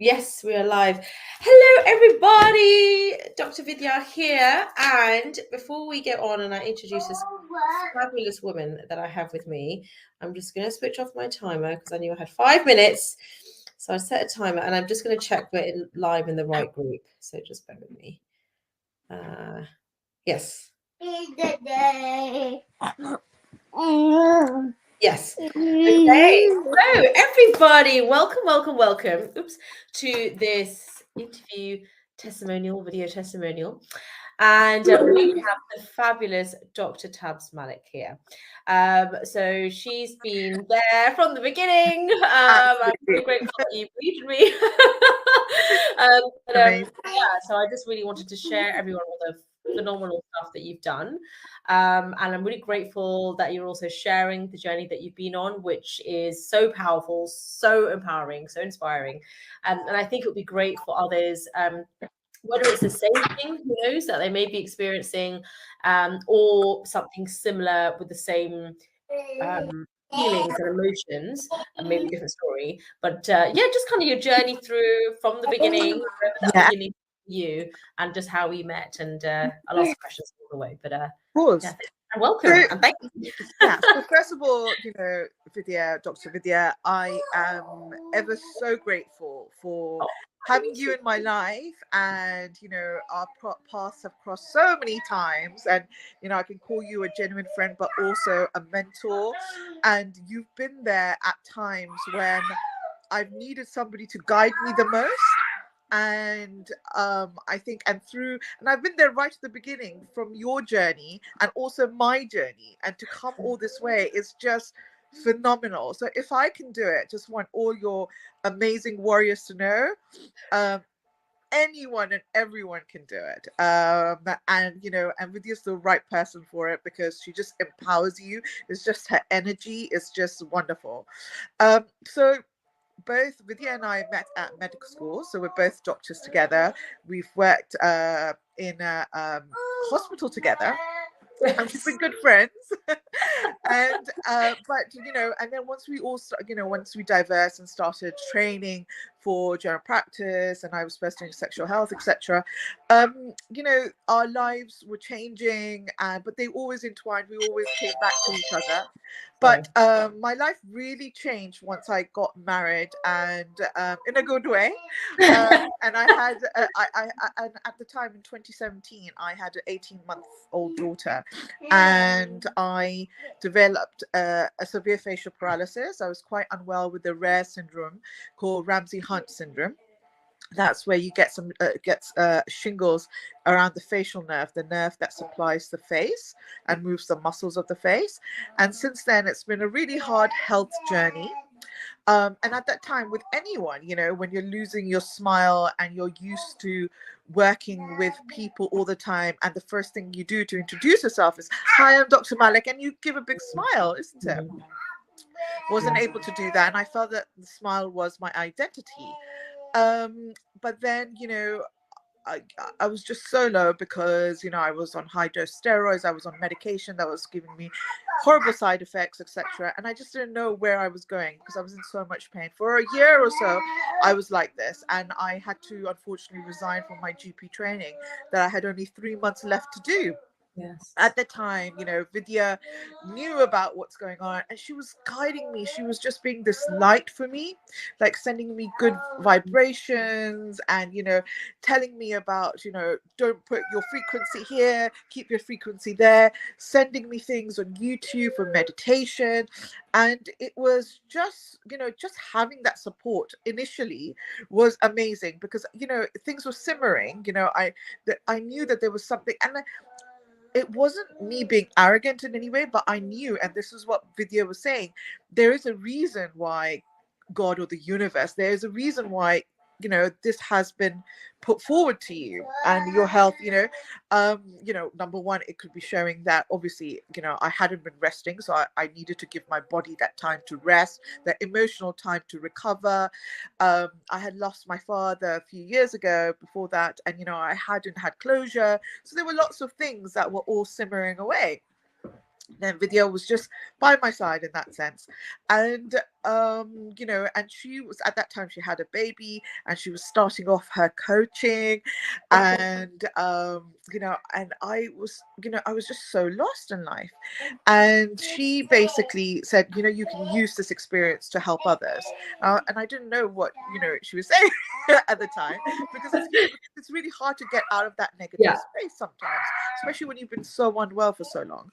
Yes, we are live. Hello, everybody. Dr. Vidya here. And before we get on and I introduce this fabulous woman that I have with me, I'm just going to switch off my timer because I knew I had 5 minutes. So I set a timer and I'm just going to check we're live in the right group. So just bear with me. Yes. Yes. Okay. So everybody, welcome. Oops, to this interview video testimonial. And we have the fabulous Dr. Tabs Malik here. So she's been there from the beginning. I'm really grateful that you believed in me. So I just really wanted to share everyone with the phenomenal stuff that you've done. And I'm really grateful that you're also sharing the journey that you've been on, which is so powerful, so empowering, so inspiring. And I think it would be great for others, whether it's the same thing, who knows, that they may be experiencing, or something similar with the same feelings and emotions, and maybe a different story. But just kind of your journey through from the beginning, wherever that beginning for you, and just how we met, and I'll ask questions all the way. But of course, welcome and thank you. So first of all, Vidya, Dr. Vidya, I am ever so grateful for having you in my life, and our paths have crossed so many times, and I can call you a genuine friend but also a mentor, and you've been there at times when I've needed somebody to guide me the most. And I think and I've been there right at the beginning from your journey and also my journey, and to come all this way is just phenomenal. So if I can do it, just want all your amazing warriors to know, anyone and everyone can do it. And Vidya's the right person for it, because she just empowers you. It's just her energy is just wonderful. So both Vidya and I met at medical school, so we're both doctors together. We've worked in a hospital together, and we've been good friends. And then once we all once we diverse and started training for general practice, and I was first doing sexual health, etc. Our lives were changing, but they always entwined. We always came back to each other. But my life really changed once I got married, and in a good way. And I had, and at the time in 2017, I had an 18-month-old daughter, and I developed a severe facial paralysis. I was quite unwell with a rare syndrome called Ramsay syndrome. That's where you get shingles around the facial nerve, the nerve that supplies the face and moves the muscles of the face. And since then, it's been a really hard health journey. And at that time, with anyone, when you're losing your smile and you're used to working with people all the time, and the first thing you do to introduce yourself is, "Hi, I'm Dr. Malik," and you give a big smile, isn't it? Wasn't able to do that, and I felt that the smile was my identity. But then, I was just so low because, I was on high dose steroids. I was on medication that was giving me horrible side effects, etc. And I just didn't know where I was going because I was in so much pain. For a year or so, I was like this. And I had to, unfortunately, resign from my GP training that I had only 3 months left to do. Yes. At the time, Vidya knew about what's going on, and she was guiding me. She was just being this light for me, like sending me good vibrations, and telling me about, don't put your frequency here, keep your frequency there, sending me things on YouTube for meditation. And it was just having that support initially was amazing, because things were simmering. I knew that there was something, and it wasn't me being arrogant in any way, but I knew, and this is what Vidya was saying, there is a reason why God or the universe, there is a reason why, this has been put forward to you and your health. Number one, it could be showing that obviously, I hadn't been resting. So I needed to give my body that time to rest, that emotional time to recover. I had lost my father a few years ago before that, and, I hadn't had closure. So there were lots of things that were all simmering away. then Vidya was just by my side in that sense. And you know, and she was, at that time she had a baby and she was starting off her coaching. And you know, and I was, you know, I was just so lost in life. And she basically said, you know, you can use this experience to help others. And I didn't know what, you know, she was saying at the time, because it's really hard to get out of that negative space sometimes, especially when you've been so unwell for so long.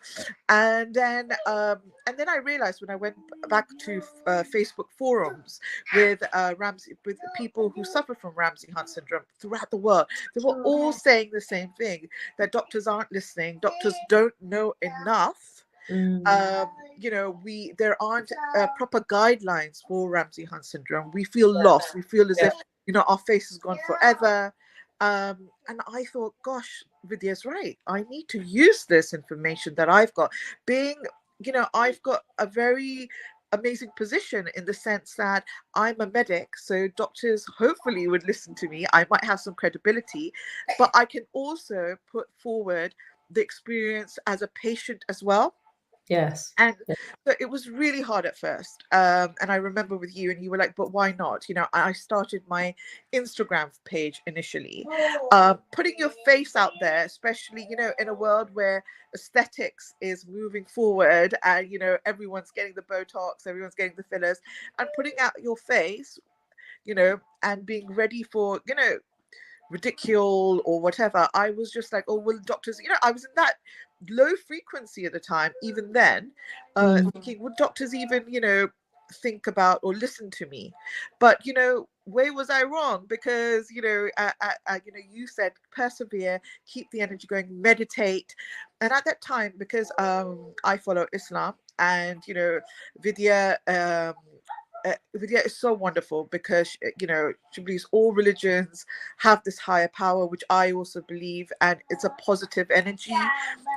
And then I realized when I went back to Facebook forums with Ramsay, with people who suffer from Ramsay Hunt syndrome throughout the world, they were all saying the same thing, that doctors aren't listening, doctors don't know enough. You know, there aren't proper guidelines for Ramsay Hunt syndrome. We feel lost. We feel as if, you know, our face is gone forever. And I thought, gosh, Vidya's right. I need to use this information that I've got. Being, you know, I've got a very amazing position in the sense that I'm a medic, so doctors hopefully would listen to me. I might have some credibility, but I can also put forward the experience as a patient as well. Yes. And so it was really hard at first. And I remember with you, and you were like, but why not? You know, I started my Instagram page initially, putting your face out there, especially, you know, in a world where aesthetics is moving forward and, you know, everyone's getting the Botox, everyone's getting the fillers, and putting out your face, you know, and being ready for, you know, ridicule or whatever. I was just like, oh, well, doctors, you know, I was in that low frequency at the time, even then, thinking, would doctors even, you know, think about or listen to me? But, you know, where was I wrong? Because, you know, you know, you said persevere, keep the energy going, meditate. And at that time, because I follow Islam, and, you know, Vidya Vidya is so wonderful because, you know, she believes all religions have this higher power, which I also believe, and it's a positive energy.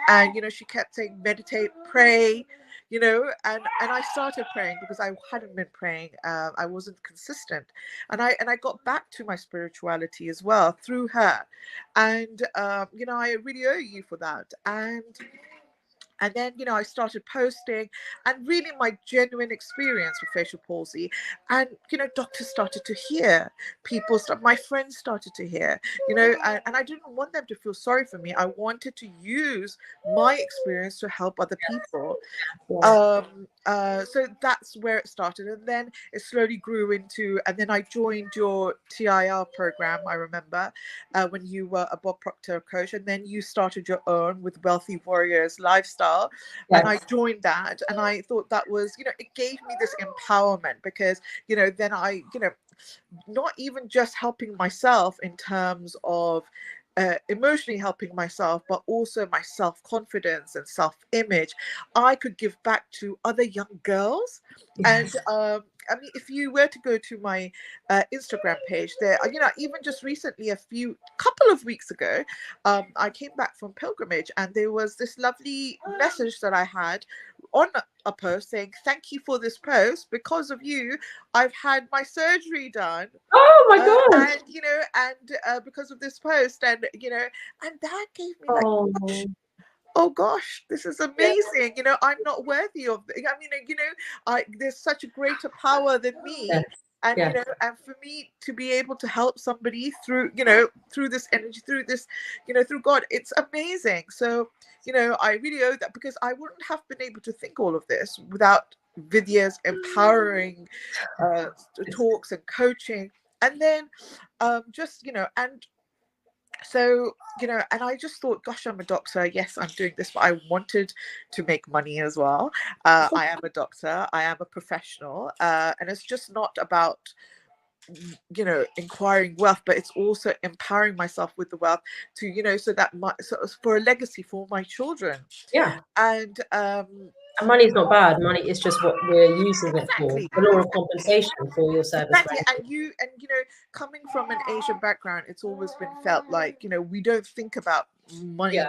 And, you know, she kept saying, meditate, pray, you know, and I started praying because I hadn't been praying. I wasn't consistent. And I got back to my spirituality as well through her. And, you know, I really owe you for that. And then, you know, I started posting, and really my genuine experience with facial palsy. And, you know, doctors started to hear, my friends started to hear, you know, and I didn't want them to feel sorry for me. I wanted to use my experience to help other people. So that's where it started. And then it slowly grew into, and then I joined your TIR program, I remember, when you were a Bob Proctor coach, and then you started your own with Wealthy Warriors Lifestyle. And I joined that, and I thought that was, you know, it gave me this empowerment because, you know, then I, you know, not even just helping myself in terms of emotionally helping myself, but also my self-confidence and self-image, I could give back to other young girls. Yes. And I mean, if you were to go to my Instagram page there, you know, even just recently, couple of weeks ago, I came back from pilgrimage, and there was this lovely message that I had on a post saying, thank you for this post. Because of you, I've had my surgery done. Oh my God. And, you know, and because of this post, and, you know, and that gave me like, oh gosh, this is amazing. You know, I'm not worthy of it. I mean, you know, there's such a greater power than me. And, you know, and for me to be able to help somebody through, you know, through this energy, through this, you know, through God, it's amazing. So, you know, I really owe that, because I wouldn't have been able to think all of this without Vidya's empowering talks and coaching. And then just, you know, and so, you know, and I just thought, gosh, I'm a doctor. Yes, I'm doing this, but I wanted to make money as well. I am a doctor. I am a professional. And it's just not about, you know, acquiring wealth, but it's also empowering myself with the wealth to, you know, so that for a legacy for my children. Yeah. And money's not bad. Money is just what we're using it for. The law of compensation for your service. Exactly. And you know, coming from an Asian background, it's always been felt like, you know, we don't think about money.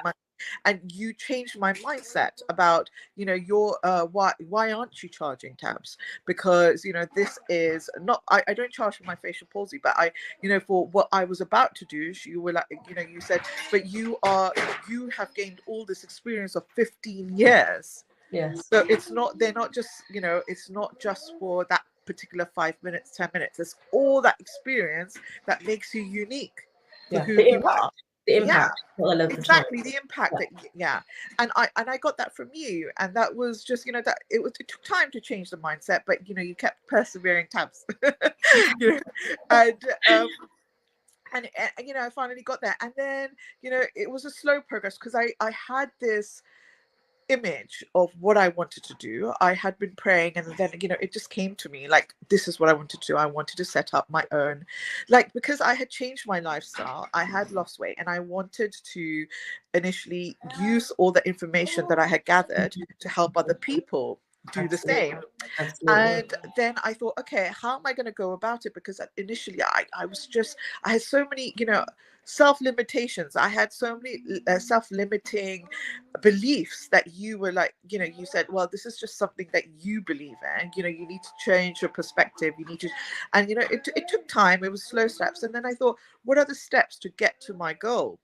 And you changed my mindset about, you know, your why aren't you charging Tabs? Because, you know, this is not, I don't charge for my facial palsy, but I, you know, for what I was about to do, you were like, you know, you said, but you have gained all this experience of 15 years. Yes. So they're not just, you know, it's not just for that particular 5 minutes, 10 minutes. It's all that experience that makes you unique for Yeah. who The you impact. are. The Yeah, impact. What I love for time. exactly, the impact Yeah. that, yeah. And I got that from you, and that was just, you know, that it took time to change the mindset, but you know, you kept persevering, Tabs. You know, and and you know, I finally got there, and then, you know, it was a slow progress because I had this image of what I wanted to do. I had been praying, and then, you know, it just came to me like, this is what I wanted to do. I wanted to set up my own, like, because I had changed my lifestyle, I had lost weight, and I wanted to initially use all the information that I had gathered to help other people do the Absolutely. same. Absolutely. And then I thought, okay, how am I going to go about it? Because initially I had so many, you know, self-limitations. I had so many self-limiting beliefs that you were like, you know, you said, well, this is just something that you believe in, you know, you need to change your perspective, you need to, and you know, it took time, it was slow steps. And then I thought, what are the steps to get to my goal?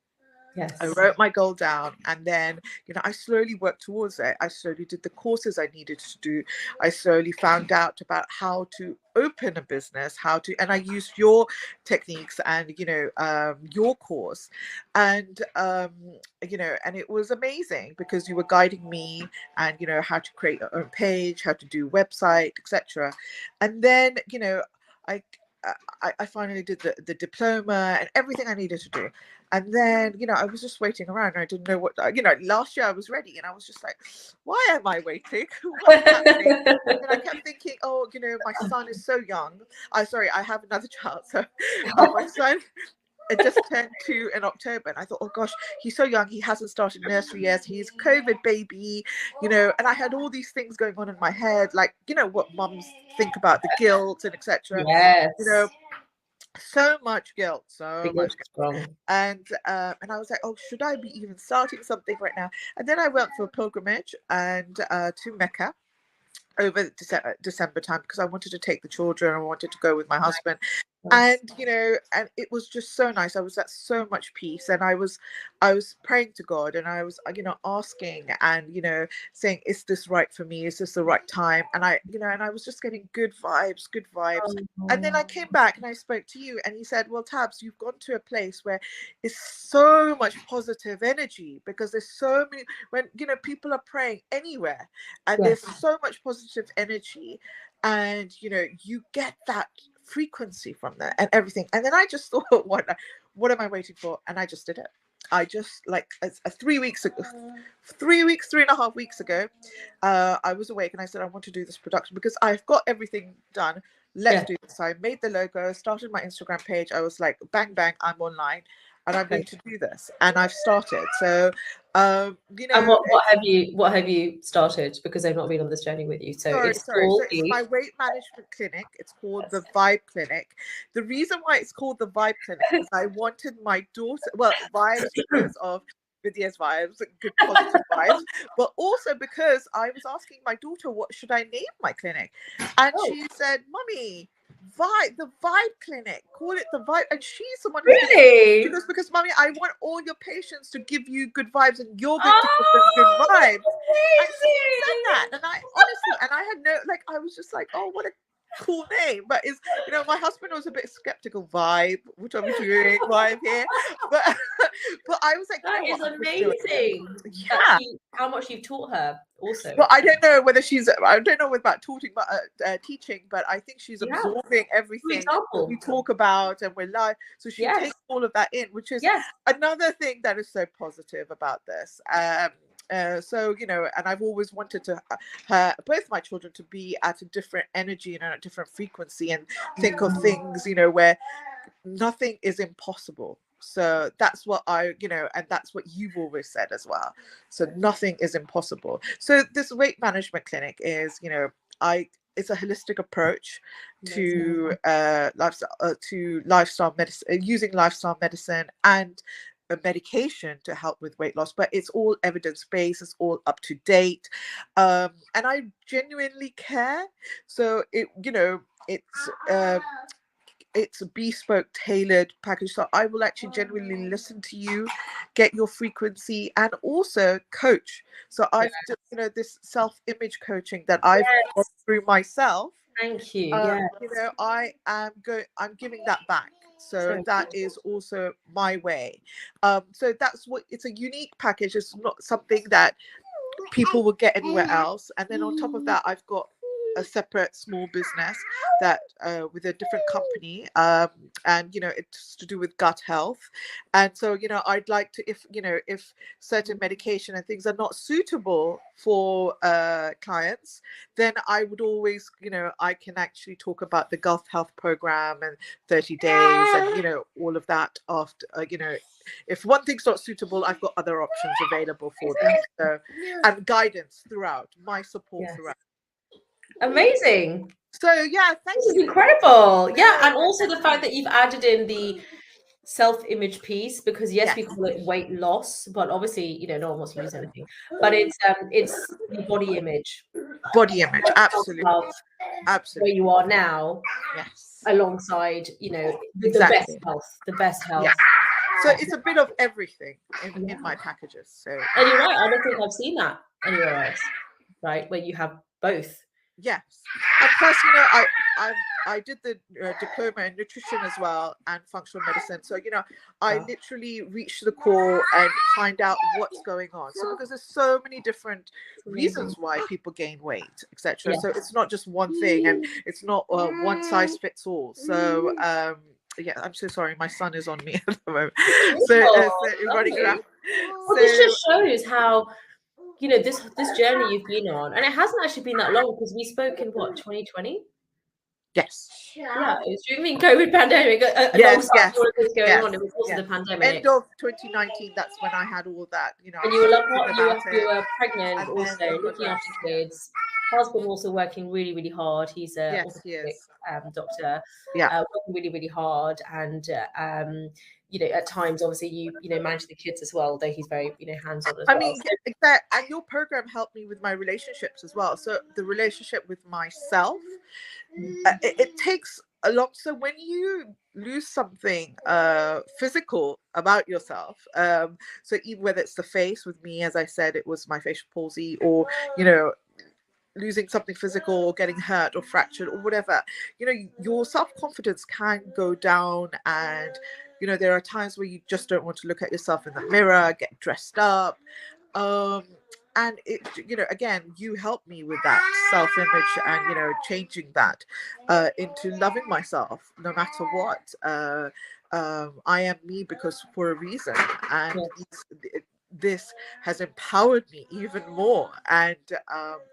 Yes. I wrote my goal down, and then, you know, I slowly worked towards it. I slowly did the courses I needed to do. I slowly found out about how to open a business, and I used your techniques and, you know, your course, and you know, and it was amazing because you were guiding me, and you know, how to create your own page, how to do website, etc. And then, you know, I I finally did the diploma and everything I needed to do. And then, you know, I was just waiting around, and I didn't know what, you know, last year I was ready, and I was just like, why am I waiting? What's happening? And I kept thinking, oh, you know, my son is so young. Sorry, I have another child. So my son just turned 2 in October, and I thought, oh gosh, he's so young, he hasn't started nursery yet, he's COVID baby, you know. And I had all these things going on in my head, like, you know, what mums think about the guilt and etc. Yes. You know, so much guilt, so much guilt. Strong. And I was like, oh, should I be even starting something right now? And then I went for a pilgrimage and to Mecca over December time, because I wanted to take the children, I wanted to go with my husband. Nice. And you know, and it was just so nice. I was at so much peace, and I was praying to God, and I was, you know, asking, and you know, saying, is this right for me, is this the right time? And I, you know, and I was just getting good vibes. And then I came back and I spoke to you, and you said, well, Tabs, you've gone to a place where it's so much positive energy, because there's so many, when, you know, people are praying anywhere, and Yes. there's so much positive energy, and you know, you get that frequency from there and everything. And then I just thought, what am I waiting for? And I just did it. I just, like, 3 weeks ago, 3.5 weeks ago, I was awake, and I said, I want to do this production because I've got everything done. Let's do this. So I made the logo, started my Instagram page. I was like, bang bang, I'm online, and I'm going to do this, and I've started. So you know, and what have you started, because I've not been on this journey with you? So sorry. it's So it's my weight management clinic. It's called the Vibe Clinic. The reason why it's called the Vibe Clinic is I wanted my daughter, well, vibes because of Vidya's vibes, good positive vibes, but also because I was asking my daughter, what should I name my clinic? And she said, Mummy, the Vibe Clinic, call it the Vibe. And she's the one who's really? she goes, because Mummy, I want all your patients to give you good vibes, and you're going to give them good vibes. And she said that, and I honestly, and I had no, like, I was just like, oh, what a cool name. But is, you know, my husband was a bit skeptical. Vibe, what are we doing? Vibe here, but but I was like, That you know is what, amazing. yeah. How much you've taught her also. Well, I don't know whether I don't know about teaching, but I think she's absorbing everything we talk about, and we're live. So she takes all of that in, which is another thing that is so positive about this. So, you know, and I've always wanted to both my children to be at a different energy and a different frequency, and think of things, you know, where nothing is impossible. So that's what I, you know, and that's what you've always said as well. So nothing is impossible. So this weight management clinic is, you know, it's a holistic approach to lifestyle medicine, using lifestyle medicine and a medication to help with weight loss, but it's all evidence-based, it's all up to date, and I genuinely care. So it, you know, it's a bespoke, tailored package. So I will actually genuinely listen to you, get your frequency, and also coach. So I've just, this self-image coaching that I've gone through myself. Thank you. Yeah. I'm giving that back. So that is also my way. So that's what, it's a unique package. It's not something that people will get anywhere else. And then on top of that, I've got a separate small business that with a different company, and it's to do with gut health. And so I'd like to, if certain medication and things are not suitable for clients, then I would always, I can actually talk about the gut health program and 30 days and all of that after, if one thing's not suitable, I've got other options available for them. So, and guidance throughout, my support throughout. Amazing. So yeah, thank you. This is incredible. Yeah, and also the fact that you've added in the self-image piece, because yes, we call it weight loss, but obviously no one wants to use anything, but it's the body image. Absolutely. Where you are now, alongside the best health. So it's a bit of everything in my packages. So and you're right, I don't think I've seen that anywhere else, right, where you have both. Yes, and plus, I did the diploma in nutrition as well and functional medicine. So I literally reach the core and find out what's going on. So because there's so many different reasons why people gain weight, etc. So it's not just one thing, and it's not one size fits all. So I'm so sorry, my son is on me at the moment. So running around. Well, this just shows how this journey you've been on, and it hasn't actually been that long, because we spoke in 2020. Yes. Yeah, it was during the COVID pandemic. Yes. All of this going on. It was also the pandemic. End of 2019. That's when I had all that. And you were pregnant, also looking after kids. Husband also working really, really hard. He's a doctor. Yeah, working really, really hard, and at times, obviously, you manage the kids as well, though he's very hands-on as well. I mean, exactly. And your program helped me with my relationships as well. So the relationship with myself, it takes a lot. So when you lose something physical about yourself, so even whether it's the face, with me, as I said, it was my facial palsy, or losing something physical, or getting hurt or fractured or whatever, your self-confidence can go down, and there are times where you just don't want to look at yourself in the mirror, get dressed up, and it, again, you helped me with that self-image and changing that into loving myself no matter what. I am me because for a reason, and this has empowered me even more, and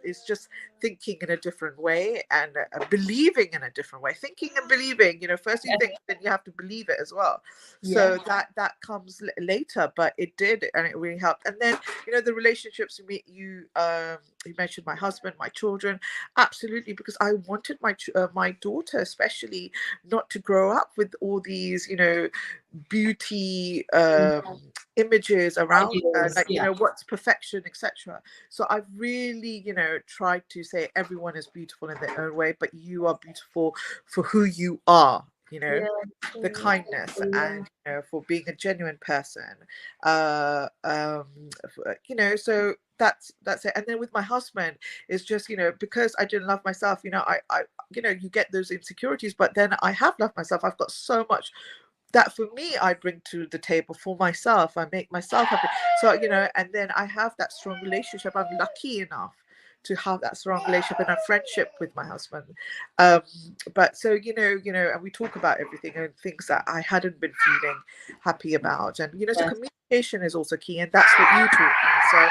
it's just thinking in a different way, and believing in a different way. Thinking and believing, first you think, then you have to believe it as well. So that comes later, but it did, and it really helped. And then the relationships you mentioned, my husband, my children, absolutely, because I wanted my daughter especially not to grow up with all these beauty images around what's perfection, etc. So I've really tried to say everyone is beautiful in their own way, but you are beautiful for who you are, the kindness, and for being a genuine person, so that's it. And then with my husband, it's just because I didn't love myself, I you get those insecurities, but then I have loved myself. I've got so much that for me I bring to the table for myself. I make myself happy. So and then I have that strong relationship. I'm lucky enough to have that strong relationship and a friendship with my husband. But so and we talk about everything and things that I hadn't been feeling happy about, and so communication is also key, and that's what you taught me. So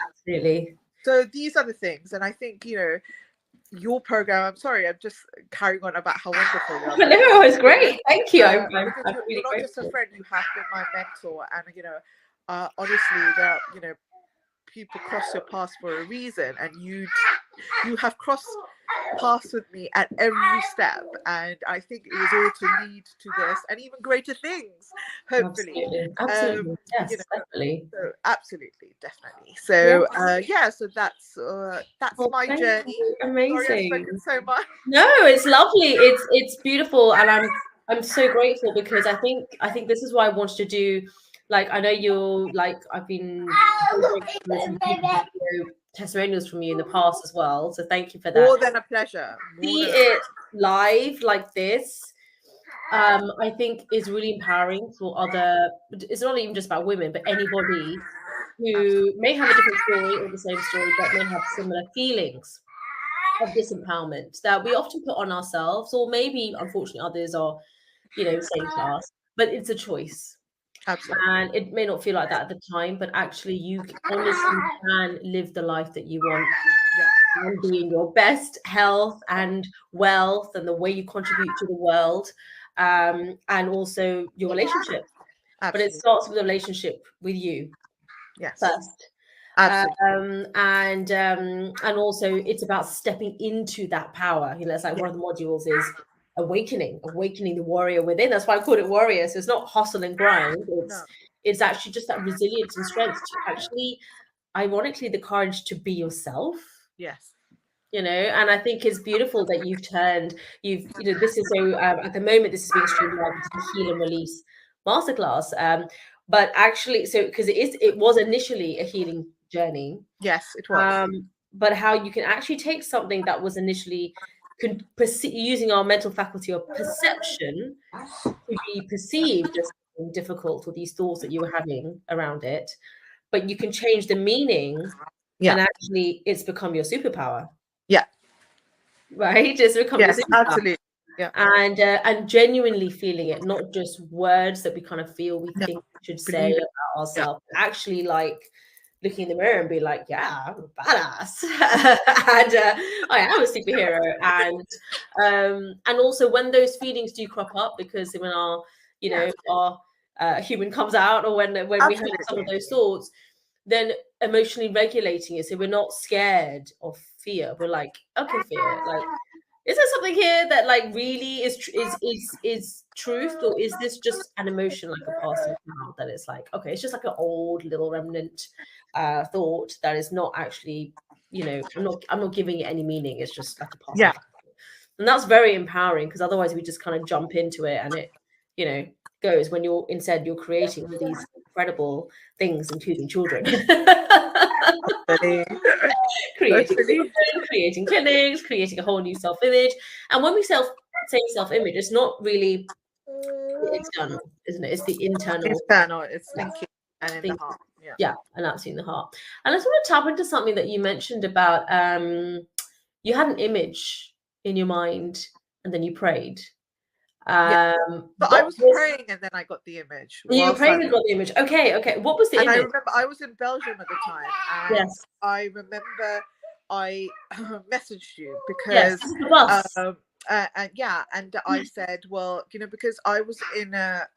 absolutely. So these are the things, and I think your program, I'm sorry, I'm just carrying on about how wonderful you are. No, it's great. Thank you. I'm you're really not just a friend, you have been my mentor, and honestly, there are people cross your paths for a reason, and you have crossed paths with me at every step, and I think it was all to lead to this and even greater things, hopefully. Absolutely. Yes, definitely. So absolutely, definitely. So so that's my journey. Amazing. Sorry, I've spoken so much. No, it's lovely. It's beautiful, and I'm so grateful, because I think this is why I wanted to do like, I know you're like, I've been testimonials from you in the past as well. So thank you for that. More than a pleasure. See it live like this, I think is really empowering for other, it's not even just about women, but anybody who may have a different story or the same story, but may have similar feelings of disempowerment that we often put on ourselves, or maybe unfortunately others are, you know, same to us, but it's a choice. Absolutely. And it may not feel like that at the time, but actually you honestly can live the life that you want. And be in your best health and wealth and the way you contribute to the world, and also your relationship. But it starts with a relationship with you first. And also it's about stepping into that power. You know, it's like one of the modules is awakening the warrior within. That's why I called it warrior. So it's not hustle and grind. It's actually just that resilience and strength to actually, ironically, the courage to be yourself. Yes. You know, and I think it's beautiful that you know, this is so, at the moment, this is being streamed live into the Heal and Release Masterclass. But actually, so, because it was initially a healing journey. Yes, it was. But how you can actually take something that was initially using our mental faculty of perception to be perceived as difficult, or these thoughts that you were having around it, but you can change the meaning, and actually it's become your superpower. Yeah. Right? It's become your superpower. Absolutely. Yeah. And genuinely feeling it, not just words that we kind of feel we think we should say about ourselves, actually like looking in the mirror and be like, yeah, I'm a badass. And I am a superhero. And also when those feelings do crop up, because when our, you know, our human comes out, or when we have some of those thoughts, then emotionally regulating it, so we're not scared of fear. We're like, okay, fear, like, is there something here that like really is truth, or is this just an emotion, like a passing cloud, that it's like, okay, it's just like an old little remnant thought that is not actually, you know, I'm not giving it any meaning. It's just like a passing cloud. And that's very empowering, because otherwise we just kind of jump into it and it, you know, goes, when you're instead you're creating all these incredible things, including children. creating clinics, creating a whole new self-image. And when we say self-image, it's not really the external, isn't it? It's the internal. It's thinking and in the heart. Yeah, and that's in the heart. And I just want to tap into something that you mentioned about you had an image in your mind and then you prayed. But I was praying and then I got the image. You prayed and got the image. Okay. What was the image? I remember I was in Belgium at the time, and I remember I messaged you because and I said, well, you know, because I was in a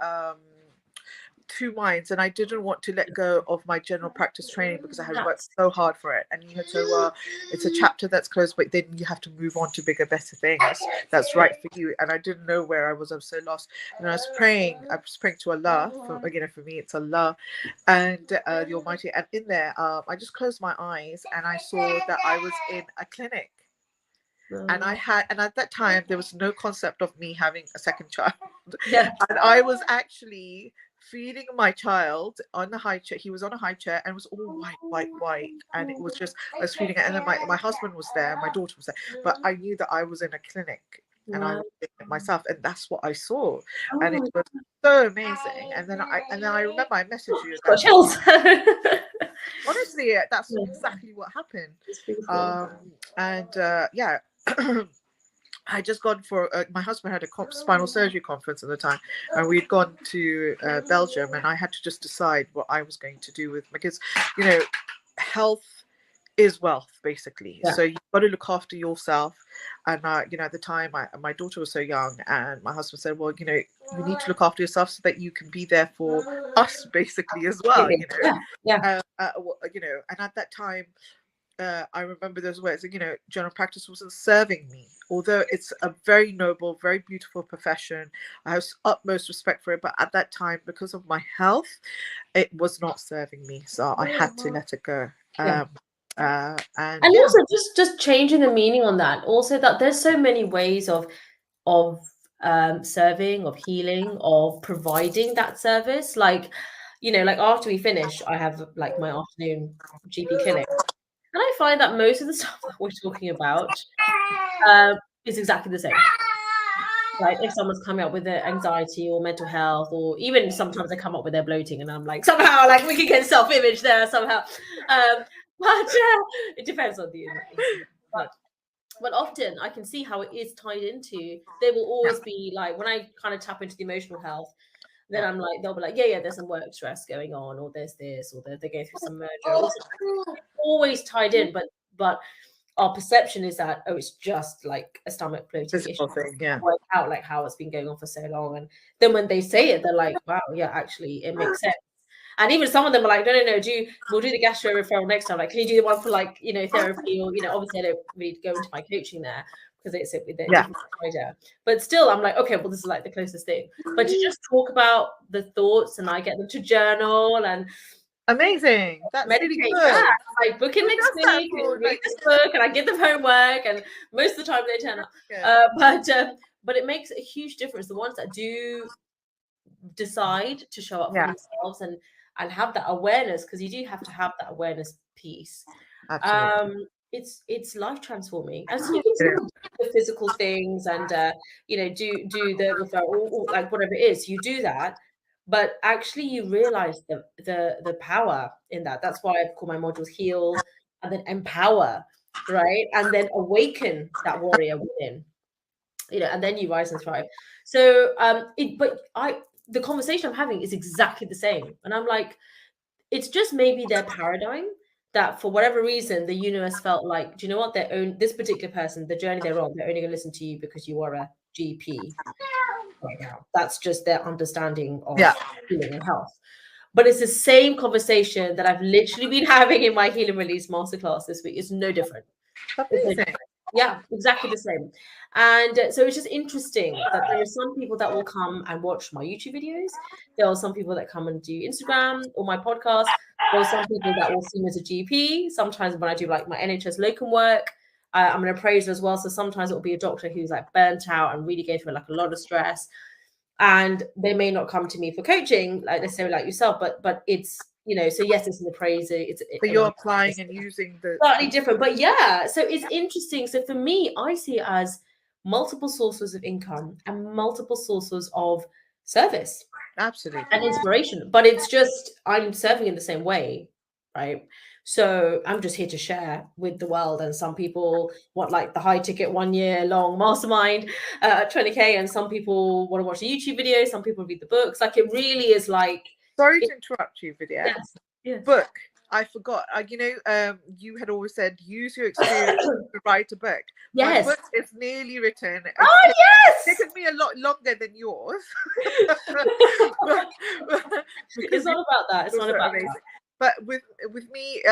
two minds, and I didn't want to let go of my general practice training because I had worked so hard for it. And you had to, it's a chapter that's closed, but then you have to move on to bigger, better things. That's right for you. And I didn't know where I was so lost. And I was praying to Allah. For me, it's Allah and the Almighty. And in there, I just closed my eyes and I saw that I was in a clinic. And at that time, there was no concept of me having a second child. And I was actually feeding my child on the high chair. He was on a high chair and it was all white. And it was just, I was feeding it. And then my husband was there, my daughter was there. But I knew that I was in a clinic and I was doing it myself. And that's what I saw. And it was so amazing. And then I remember I messaged you. Honestly, that's exactly what happened. I just gone for my husband had a spinal surgery conference at the time, and we'd gone to Belgium, and I had to just decide what I was going to do with, because you know, health is wealth basically. So you've got to look after yourself. And you know, at the time my daughter was so young, and my husband said, well, you know, you need to look after yourself so that you can be there for us basically as well. You know, you know, and at that time I remember those words, you know, general practice wasn't serving me, although it's a very noble, very beautiful profession. I have utmost respect for it, but at that time, because of my health, it was not serving me, so I had to let it go. And also just changing the meaning on that, also that there's so many ways of serving, of healing, of providing that service. Like, you know, like after we finish, I have like my afternoon GP clinic. And I find that most of the stuff that we're talking about is exactly the same. Like if someone's coming up with their anxiety or mental health, or even sometimes they come up with their bloating, and I'm like, somehow, like we can get self-image there somehow. But it depends on the but often I can see how it is tied into. There will always be like when I kind of tap into the emotional health, then I'm like, they'll be like, yeah, there's some work stress going on, or there's this, or they go through some merger. Or always tied in, but our perception is that, oh, it's just like a stomach bloating issue. Work out like how it's been going on for so long. And then when they say it, they're like, wow, yeah, actually it makes sense. And even some of them are like, no, we'll do the gastro referral next time. Like, can you do the one for like, you know, therapy, or, you know, obviously I don't really go into my coaching there because it's a different idea. But still, I'm like, okay, well, this is like the closest thing. But to just talk about the thoughts, and I get them to journal and amazing. That's really good. Yeah, I book in next week, read this book, and I give them homework, and most of the time they turn up. But it makes a huge difference. The ones that do decide to show up for themselves and have that awareness, because you do have to have that awareness piece. Absolutely. It's life transforming. And so you can still do the physical things and you know, do the referral, or like whatever it is, you do that. But actually you realize the power in that. That's why I call my modules Heal and then Empower, right? And then awaken that warrior within, you know, and then you rise and thrive. So the conversation I'm having is exactly the same. And I'm like, it's just maybe their paradigm that for whatever reason, the universe felt like, do you know what, this particular person, the journey they're on, they're only going to listen to you because you are a GP right now. That's just their understanding of healing and health. But it's the same conversation that I've literally been having in my Heal and Release masterclass this week. It's no different. Yeah, exactly the same. And so it's just interesting that there are some people that will come and watch my YouTube videos. There are some people that come and do Instagram or my podcast. There are some people that will see me as a GP. Sometimes when I do like my NHS locum work, I'm an appraiser as well. So sometimes it will be a doctor who's like burnt out and really going through like a lot of stress. And they may not come to me for coaching, like necessarily like yourself, but it's, you know, so yes, it's an appraiser. But you're applying and using the slightly different, but yeah, so it's interesting. So for me, I see it as multiple sources of income and multiple sources of service, absolutely, and inspiration. But it's just I'm serving in the same way, right? So I'm just here to share with the world. And some people want like the high ticket 1 year long mastermind, 20K, and some people want to watch a YouTube video. Some people read the books. Like it really is like. Sorry to interrupt you, Vidya. Yes. Book. I forgot. You know, you had always said use your experience to write a book. Yes. My book is nearly written. Oh yes. It's taken me a lot longer than yours. It's not about that. It's not about that. But with me,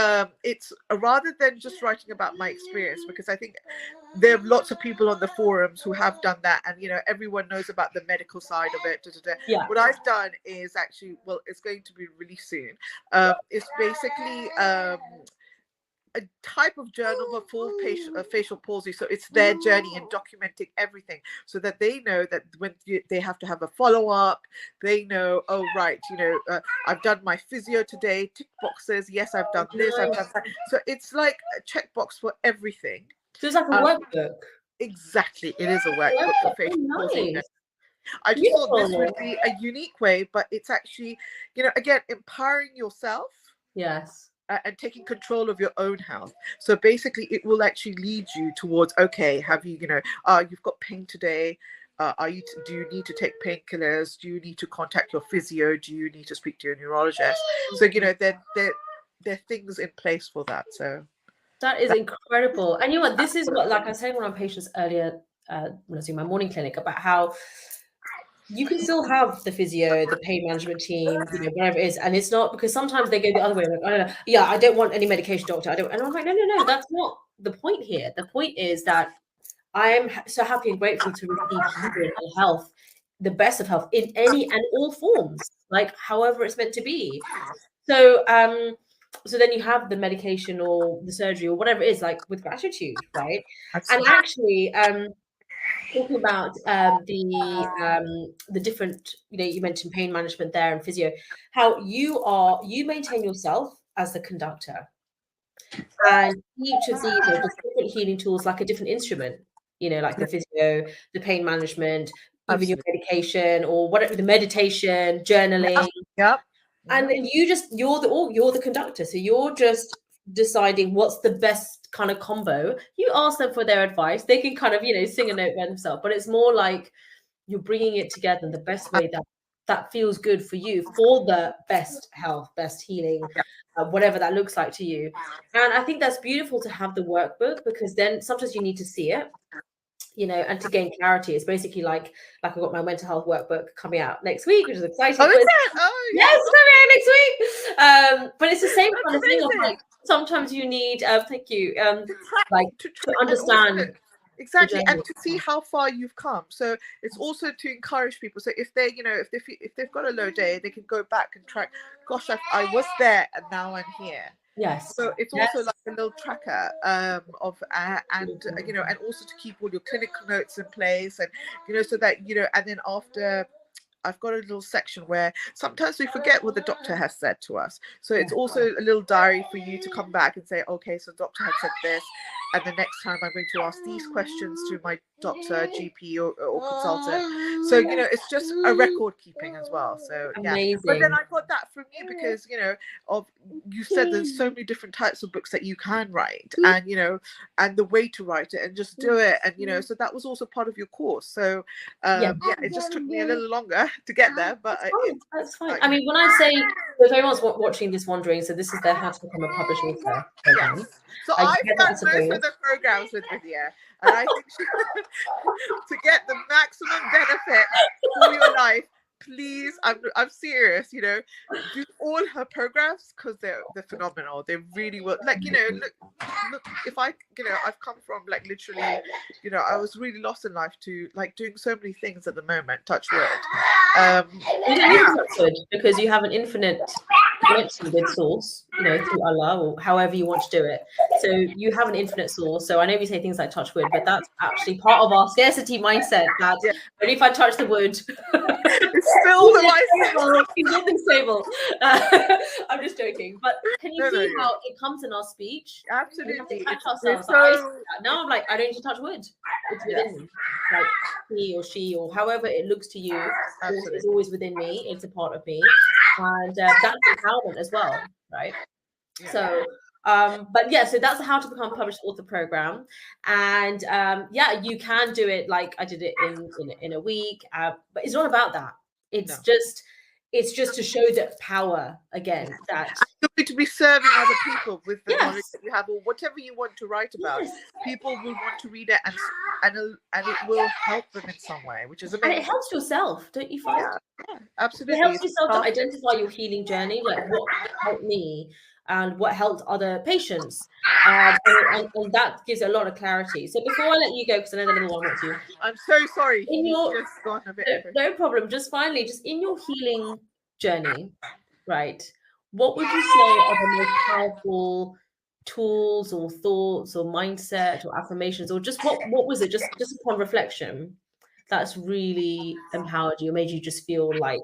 it's rather than just writing about my experience, because I think there are lots of people on the forums who have done that, and you know everyone knows about the medical side of it. Yeah. What I've done is actually, well, it's going to be released soon. It's basically a type of journal for full facial palsy. So it's their journey and documenting everything so that they know that when they have to have a follow-up, they know, oh, right, you know, I've done my physio today, tick boxes. Yes, I've done this, I've done that. So it's like a checkbox for everything. So it's like a workbook. Exactly. It is a workbook for facial palsy. I just thought this would be a unique way, but it's actually, you know, again, empowering yourself. Yes. And taking control of your own health. So basically it will actually lead you towards, okay, have you, you know, you've got pain today. Do you need to take painkillers? Do you need to contact your physio? Do you need to speak to your neurologist? So, you know, there are things in place for that. So that is incredible. And you know what, this is what, like I was saying one of my patients earlier, when I was doing my morning clinic, about how you can still have the physio, the pain management team, you know, whatever it is. And it's not, because sometimes they go the other way. Like, I don't know. Yeah, I don't want any medication, doctor. And I'm like, no, that's not the point here. The point is that I am so happy and grateful to receive healing and health, the best of health in any and all forms, like however it's meant to be. So, so then you have the medication or the surgery or whatever it is, like with gratitude, right? Absolutely. And actually, talking about the different, you mentioned pain management there and physio, how you maintain yourself as the conductor, and each of these are just different healing tools, like a different instrument, like the physio, the pain management, even your Absolutely. medication or whatever, the meditation, journaling. Yep. And then you're the conductor. So you're just deciding what's the best kind of combo. You ask them for their advice. They can kind of, sing a note by themselves, but it's more like you're bringing it together in the best way that feels good for you, for the best health, best healing, whatever that looks like to you. And I think that's beautiful to have the workbook, because then sometimes you need to see it, and to gain clarity. It's basically like I've got my mental health workbook coming out next week, which is exciting. Oh, is it? Oh, yes, it's coming out next week. But it's the same kind of thing of amazing. like, sometimes you need, thank you, to track understand. Exactly, and to see how far you've come. So it's also to encourage people. So if they, if they've got a low day, they can go back and track. Gosh, I was there and now I'm here. Yes. So it's also like a little tracker of and also to keep all your clinical notes in place, and so that and then after. I've got a little section where sometimes we forget what the doctor has said to us. So it's also a little diary for you to come back and say, okay, so the doctor had said this, and the next time I'm going to ask these questions to my doctor, GP, or consultant. So it's just a record keeping as well. So amazing. But then I got that from you because you said there's so many different types of books that you can write, and and the way to write it and just do it, and so that was also part of your course. So it just took me a little longer to get there, but that's fine. I mean, when I say, if anyone's watching this wondering, so this is their How to Become a Published Author program. Yes. So I've done most of the programs with Vidya, and I think to get the maximum benefit for your life, please, I'm serious, do all her programs, because they're phenomenal. They really will. Like, look, if I've come from like literally, I was really lost in life to like doing so many things at the moment, touch wood. You don't need to touch wood, because you have an infinite connection with source, through Allah, or however you want to do it. So you have an infinite source. So I know we say things like touch wood, but that's actually part of our scarcity mindset, that only if I touch the wood, it's still nothing stable. I'm just joking, but can you see how it comes in our speech? Absolutely. Touch ourselves. Now I'm like, I don't need to touch wood. It's within me. Like he or she or however it looks to you, is always within me. It's a part of me, and that's empowerment as well, right? So so that's the How to Become Published Author program, and you can do it like I did it in a week, but it's not about that. It's just to show that power again, that you're going to be serving other people with the knowledge that you have, or whatever you want to write about. People will want to read it, and it will help them in some way, which is amazing. And it helps yourself, don't you find? Yeah, absolutely. It helps yourself to identify your healing journey, like what helped me and what helped other patients, and that gives a lot of clarity. So before I let you go, because I know the little one wants you. I'm so sorry. Just gone a bit. No problem. Just finally, just in your healing journey, right? What would you say are the most powerful tools or thoughts or mindset or affirmations, or just what was it? Just upon reflection, that's really empowered you, made you just feel like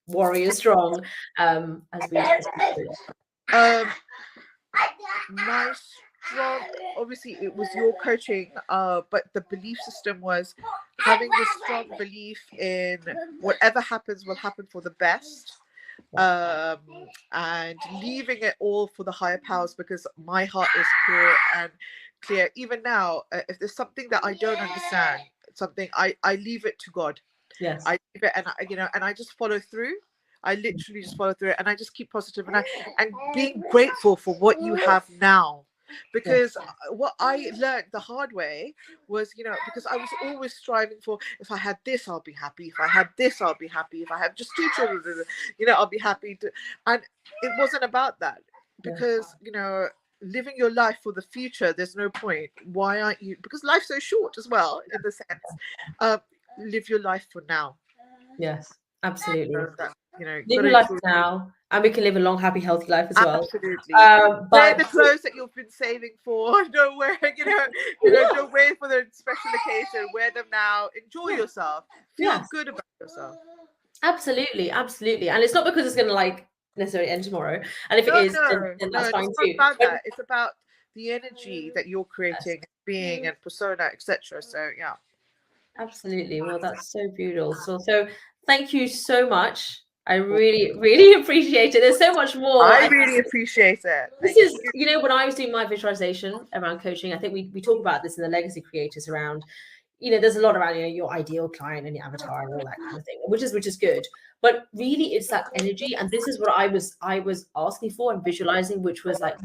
warrior strong. As we my strong, obviously it was your coaching, but the belief system was having this strong belief in whatever happens will happen for the best, and leaving it all for the higher powers, because my heart is pure and clear. Even now, if there's something that I don't understand, I leave it to God. Yes. I leave it, and I just follow through. I literally just follow through it, and I just keep positive, and being grateful for what you have now. Because what I learned the hard way was, because I was always striving for, if I had this, I'll be happy. If I had this, I'll be happy. If I have just 2 children, I'll be happy. And it wasn't about that, because, living your life for the future, there's no point. Why aren't you? Because life's so short as well, in the sense. Live your life for now. Yes, absolutely. So that, live your life now and we can live a long, happy, healthy life as well. Absolutely. But wear the clothes that you've been saving for. Don't wear, don't wait for the special occasion. Wear them now. Enjoy yourself. Feel good about yourself. Absolutely, absolutely. And it's not because it's going to like necessarily end tomorrow. And if it is, then that's fine too. It's not about that. It's about the energy that you're creating, being and persona, etc. So yeah. Absolutely. Well, that's so beautiful. So thank you so much. I really, really appreciate it. There's so much more. I really appreciate it. This is, when I was doing my visualization around coaching, I think we talk about this in the Legacy Creators around, there's a lot around, your ideal client and your avatar and all that kind of thing, which is good. But really it's that energy. And this is what I was asking for and visualizing, which was like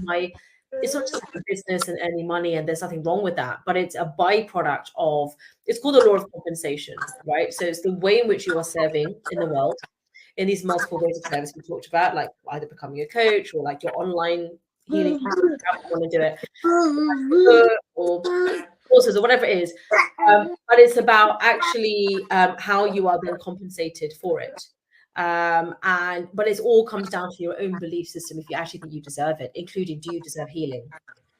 it's not just a business and earning money, and there's nothing wrong with that, but it's a byproduct of, it's called the law of compensation, right? So it's the way in which you are serving in the world in these multiple ways of service we talked about, like either becoming a coach or like your online healing, how you want to do it, or courses or whatever it is. But it's about actually how you are then compensated for it. But it all comes down to your own belief system, if you actually think you deserve it, including, do you deserve healing?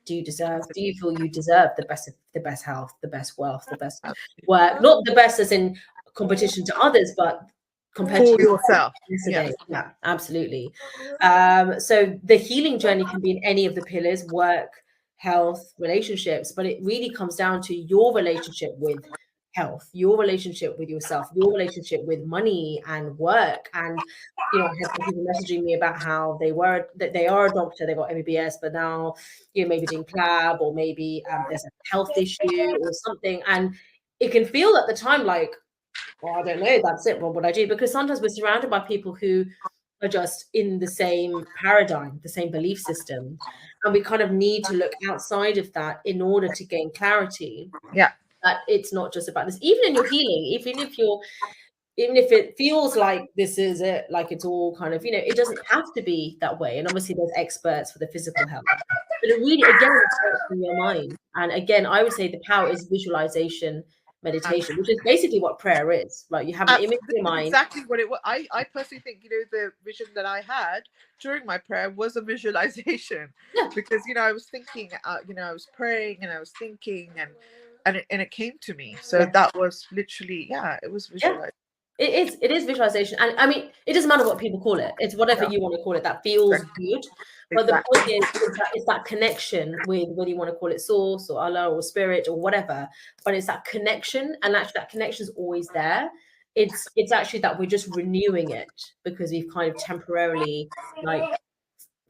Do you feel you deserve the best health, the best wealth, the best work? Not the best as in competition to others, but compared to yourself. Yeah, absolutely. So the healing journey can be in any of the pillars: work, health, relationships, but it really comes down to your relationship with health, your relationship with yourself, your relationship with money and work. And I had some people messaging me about how they are a doctor, they got MBBS, but now maybe doing PLAB, or maybe there's a health issue or something, and it can feel at the time like, well, I don't know, that's it, what would I do? Because sometimes we're surrounded by people who are just in the same paradigm, the same belief system, and we kind of need to look outside of that in order to gain clarity. Yeah, that it's not just about this. Even in your healing, even if it feels like this is it, like it's all kind of, it doesn't have to be that way. And obviously there's experts for the physical health, but it really, again, it starts in your mind. And again, I would say the power is visualization, meditation, which is basically what prayer is, right? You have an image in your mind. Exactly what it was. I personally think, the vision that I had during my prayer was a visualization, because, I was thinking, I was praying and I was thinking, and it came to me. So that was literally, it was visualization. It is visualization. And I mean, it doesn't matter what people call it. It's whatever you want to call it that feels good. But the point is it's that connection with, whether you want to call it source or Allah or spirit or whatever, but it's that connection. And actually that connection is always there. It's actually that we're just renewing it because we've kind of temporarily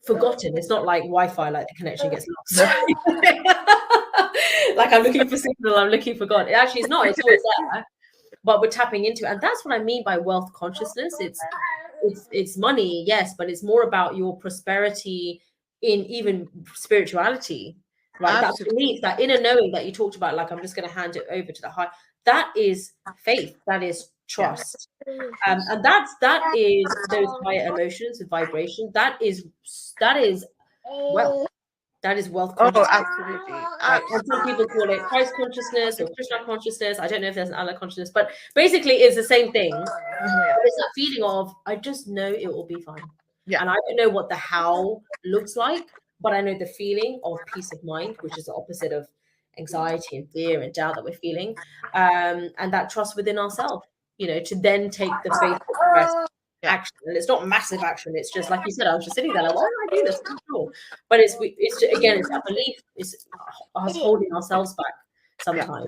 forgotten. It's not like Wi-Fi, like the connection gets lost. Like I'm looking for signal, I'm looking for God. It actually is not. It's always there. But we're tapping into it. And that's what I mean by wealth consciousness. It's money, yes, but it's more about your prosperity in even spirituality, right? That belief, that inner knowing that you talked about, like, I'm just going to hand it over to the high. That is faith. That is trust. And that is those higher emotions and vibration. That is wealth. That is wealth consciousness. Oh, absolutely. And some people call it Christ consciousness or Krishna consciousness. I don't know if there's an Allah consciousness, but basically it's the same thing. It's that feeling of, I just know it will be fine. Yeah. And I don't know what the how looks like, but I know the feeling of peace of mind, which is the opposite of anxiety and fear and doubt that we're feeling. And that trust within ourselves, to then take the faith rest. Action, and it's not massive action. It's just like you said. I was just sitting there like, why do I do this? I'm not sure. But it's again, it's that belief. It's us holding ourselves back sometimes.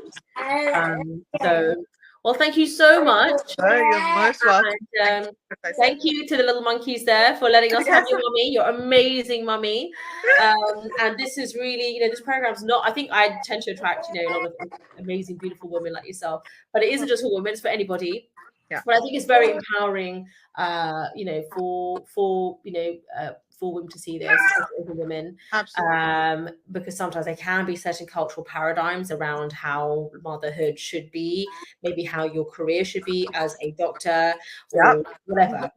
So, well, thank you so much. Oh, you're most welcome. And, thank you to the little monkeys there for letting us have your mummy. You're amazing, mummy. And this is really, this program's not. I think I tend to attract, a lot of amazing, beautiful women like yourself. But it isn't just for women; it's for anybody. Yeah. But I think it's very empowering, for women to see this, as women, because sometimes there can be certain cultural paradigms around how motherhood should be, maybe how your career should be as a doctor or whatever.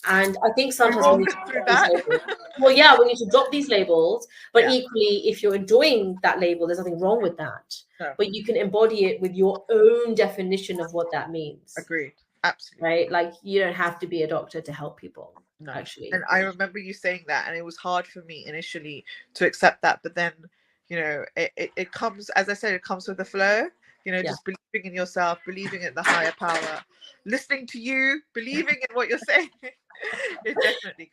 And I think sometimes we need to drop these labels. Well, we need to drop these labels, but equally, if you're enjoying that label, there's nothing wrong with that. No. But you can embody it with your own definition of what that means. Agreed. Absolutely. right? Like, you don't have to be a doctor to help people, No. actually. And I remember you saying that, and it was hard for me initially to accept that, but then, you know, it comes, as I said, it comes with the flow, you know, Yeah. just believing in yourself, believing in the higher power, listening to you, believing in what you're saying. It definitely.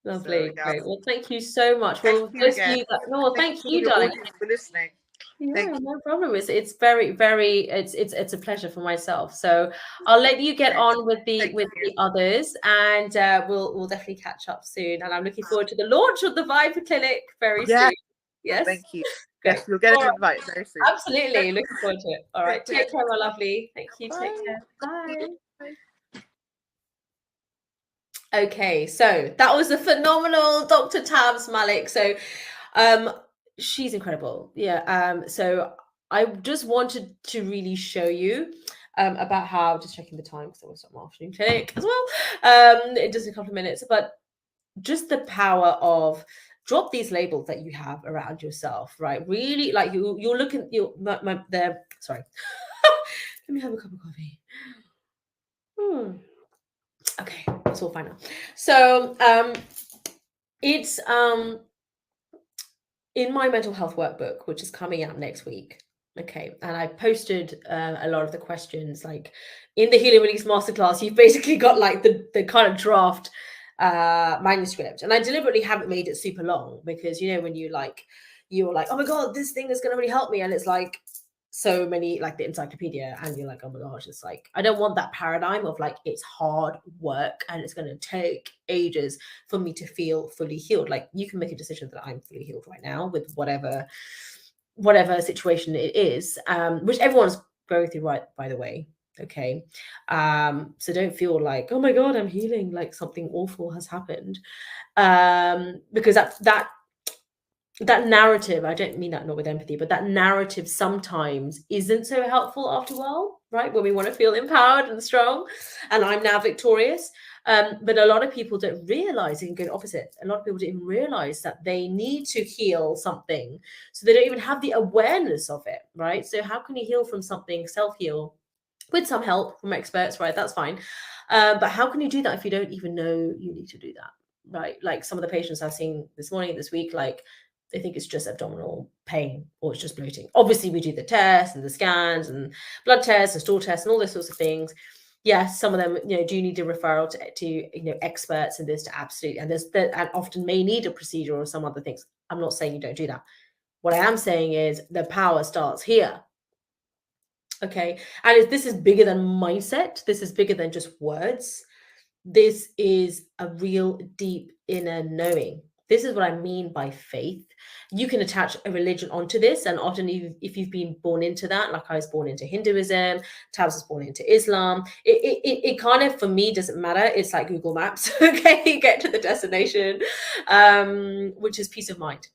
Lovely. So, yeah. Great. Well, thank you so much. Thank Well, you those of again. you that, no, Thank thank you you, for the darling. audience for listening. Yeah, Thank you. no problem. It's very, very, it's a pleasure for myself. So I'll let you get on with Thank the you. others, and we'll definitely catch up soon. And I'm looking forward to the launch of the Viper Clinic very Yeah. soon. Yes. Thank you. Great. Yes, you'll get All an right. invite very soon. Absolutely. Looking forward to it. All right. Take care, my lovely. Thank you. Take Bye. care. Bye. Bye. Okay, so that was the phenomenal Dr. Tabs Malik. So she's incredible. Yeah. So I just wanted to really show you about how, just checking the time because I was at my afternoon clinic as well. In just a couple of minutes, but just the power of drop these labels that you have around yourself, right? Really, like you're looking, sorry. Let me have a cup of coffee. Okay, it's all fine now. So it's in my mental health workbook, which is coming out next week. Okay, and I posted a lot of the questions, like in the Healing Release Masterclass. You've basically got like the kind of draft manuscript, and I deliberately haven't made it super long because, you know, when you're like, oh my god, this thing is going to really help me, and it's like so many, like the encyclopedia, and you're like, oh my gosh, it's like, I don't want that paradigm of like it's hard work and it's going to take ages for me to feel fully healed. Like, you can make a decision that I'm fully healed right now with whatever situation it is, which everyone's going through, right, by the way. Okay. So don't feel like, oh my god, I'm healing, like something awful has happened, because that narrative, I don't mean that not with empathy, but that narrative sometimes isn't so helpful after a while, right? When we want to feel empowered and strong, and I'm now victorious. But a lot of people don't realize, it can go the opposite. A lot of people don't even realize that they need to heal something. So they don't even have the awareness of it, right? So how can you heal from something, self-heal, with some help from experts, right? That's fine. But how can you do that if you don't even know you need to do that, right? Like some of the patients I've seen this morning, this week, like they think it's just abdominal pain or it's just bloating. Obviously, we do the tests and the scans and blood tests and stool tests and all those sorts of things. Yes, some of them, you know, do need a referral to you know, experts in this, to absolutely, and and often may need a procedure or some other things. I'm not saying you don't do that. What I am saying is the power starts here. Okay, and this is bigger than mindset. This is bigger than just words. This is a real deep inner knowing. This is what I mean by faith. You can attach a religion onto this, and often if you've been born into that, like I was born into Hinduism, Tabs was born into Islam, it kind of, for me, doesn't matter. It's like Google Maps. Okay, you get to the destination, which is peace of mind.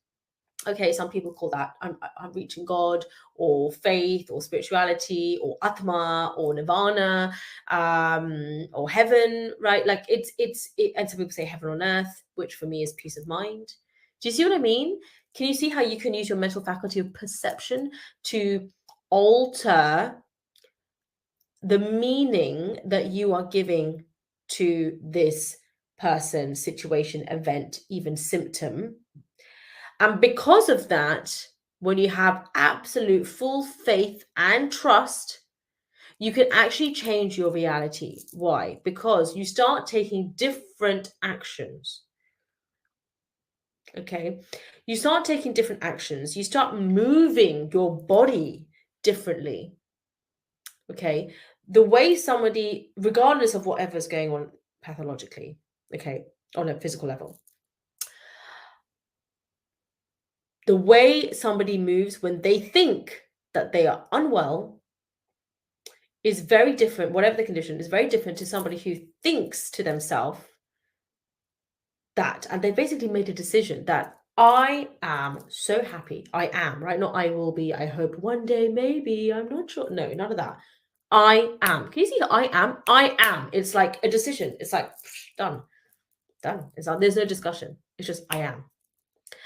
Okay, some people call that I'm reaching God, or faith, or spirituality, or Atma, or Nirvana, or heaven, right? Like and some people say heaven on earth, which for me is peace of mind. Do you see what I mean? Can you see how you can use your mental faculty of perception to alter the meaning that you are giving to this person, situation, event, even symptom? And because of that, when you have absolute full faith and trust, you can actually change your reality. Why? Because you start taking different actions. Okay. You start taking different actions. You start moving your body differently. Okay. The way somebody, regardless of whatever's going on pathologically, okay, on a physical level, the way somebody moves when they think that they are unwell is very different. Whatever the condition is very different to somebody who thinks to themselves that, and they basically made a decision that I am so happy. I am, right? Not I will be, I hope one day, maybe, I'm not sure. No, none of that. I am. Can you see I am? I am. It's like a decision. It's like done. It's like, there's no discussion. It's just I am.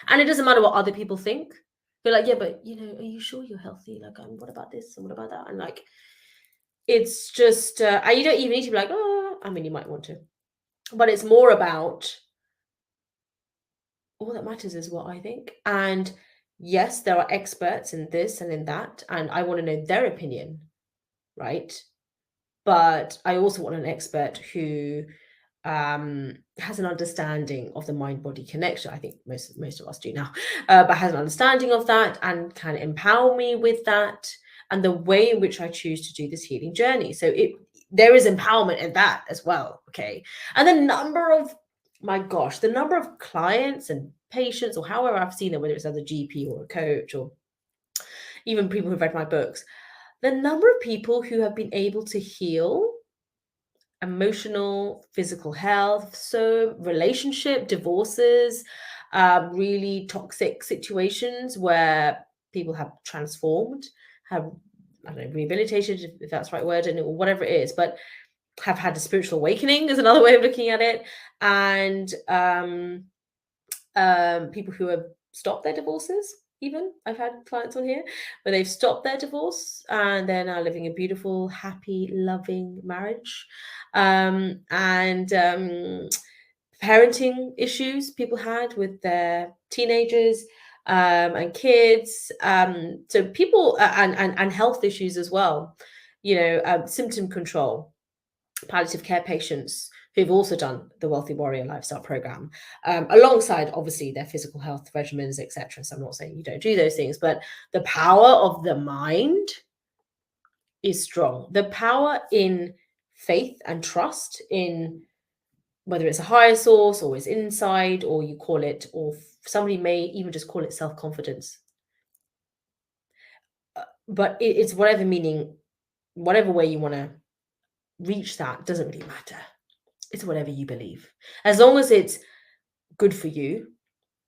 And it doesn't matter what other people think. They're like, yeah, but you know, are you sure you're healthy? Like, what about this and what about that? And like, it's just, and you don't even need to be like, oh, I mean, you might want to, but it's more about all that matters is what I think. And yes, there are experts in this and in that, and I want to know their opinion, right? But I also want an expert who has an understanding of the mind-body connection. I think most of us do now, but has an understanding of that and can empower me with that and the way in which I choose to do this healing journey. So there is empowerment in that as well. Okay. And the number of, my gosh, the number of clients and patients, or however I've seen them, whether it's as a GP or a coach or even people who've read my books, the number of people who have been able to heal emotional, physical health, so relationship, divorces, really toxic situations where people have transformed, have, I don't know, rehabilitated, if that's the right word, or whatever it is, but have had a spiritual awakening is another way of looking at it. And people who have stopped their divorces. Even I've had clients on here where they've stopped their divorce and they're now living a beautiful, happy, loving marriage. And parenting issues people had with their teenagers and kids. So people and health issues as well. Symptom control, palliative care patients who've also done the Wealthy Warrior Lifestyle Program, alongside obviously their physical health regimens, etc. So I'm not saying you don't do those things, but the power of the mind is strong. The power in faith and trust in whether it's a higher source or it's inside, or you call it, or somebody may even just call it self-confidence. But it's whatever meaning, whatever way you want to reach that, doesn't really matter. It's whatever you believe. As long as it's good for you,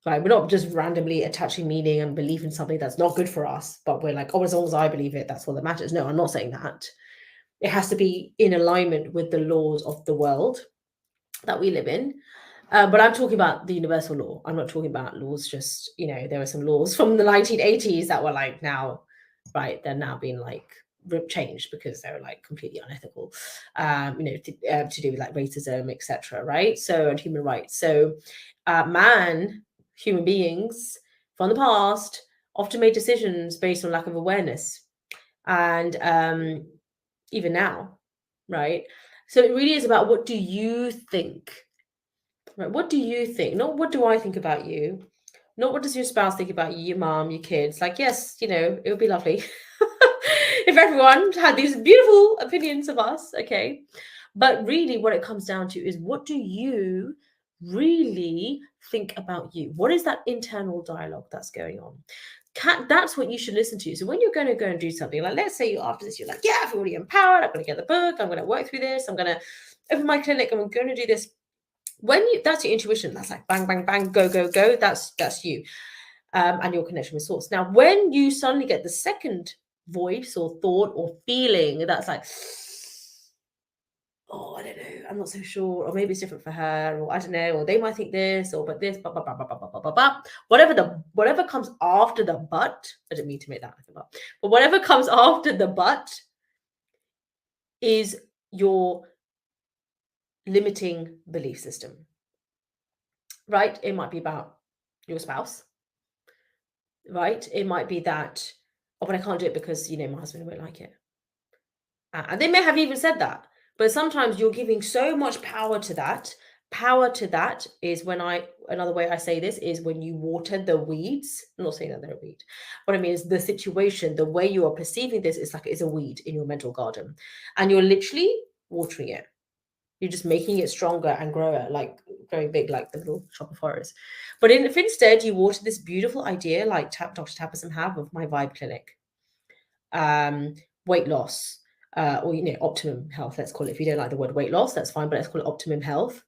right? We're not just randomly attaching meaning and belief in something that's not good for us, but we're like, oh, as long as I believe it, that's all that matters. No, I'm not saying that. It has to be in alignment with the laws of the world that we live in. But I'm talking about the universal law. I'm not talking about laws just, there were some laws from the 1980s that were like now, right, they're now being like changed because they're like completely unethical, to do with like racism, etc. Right? So, and human rights. So human beings from the past often made decisions based on lack of awareness. And even now, right? So it really is about, what do you think? Right? What do you think? Not what do I think about you? Not what does your spouse think about you, your mom, your kids? Like, yes, it would be lovely if everyone had these beautiful opinions of us, okay? But really what it comes down to is, what do you really think about you? What is that internal dialogue that's going on? That's what you should listen to. So when you're going to go and do something, like let's say after this, you're like, yeah, I feel really empowered. I'm going to get the book. I'm going to work through this. I'm going to open my clinic. I'm going to do this. That's your intuition. That's like bang, bang, bang, go, go, go. That's you, and your connection with source. Now, when you suddenly get the second voice or thought or feeling that's like, oh, I don't know, I'm not so sure, or maybe it's different for her, or I don't know, or they might think this, or but this, whatever comes after the but, I didn't mean to make that like a but whatever comes after the but is your limiting belief system, right? It might be about your spouse, right? It might be that, oh, but I can't do it because, my husband won't like it. And they may have even said that, but sometimes you're giving so much power to that. Power to that is another way I say this is when you water the weeds. I'm not saying that they're a weed. What I mean is the situation, the way you are perceiving this is like it's a weed in your mental garden, and you're literally watering it. You're just making it stronger and grow, like growing big, like the little shop of horrors. But if instead you water this beautiful idea, like Dr. Tabs have of my vibe clinic, weight loss, or optimum health, let's call it. If you don't like the word weight loss, that's fine, but let's call it optimum health,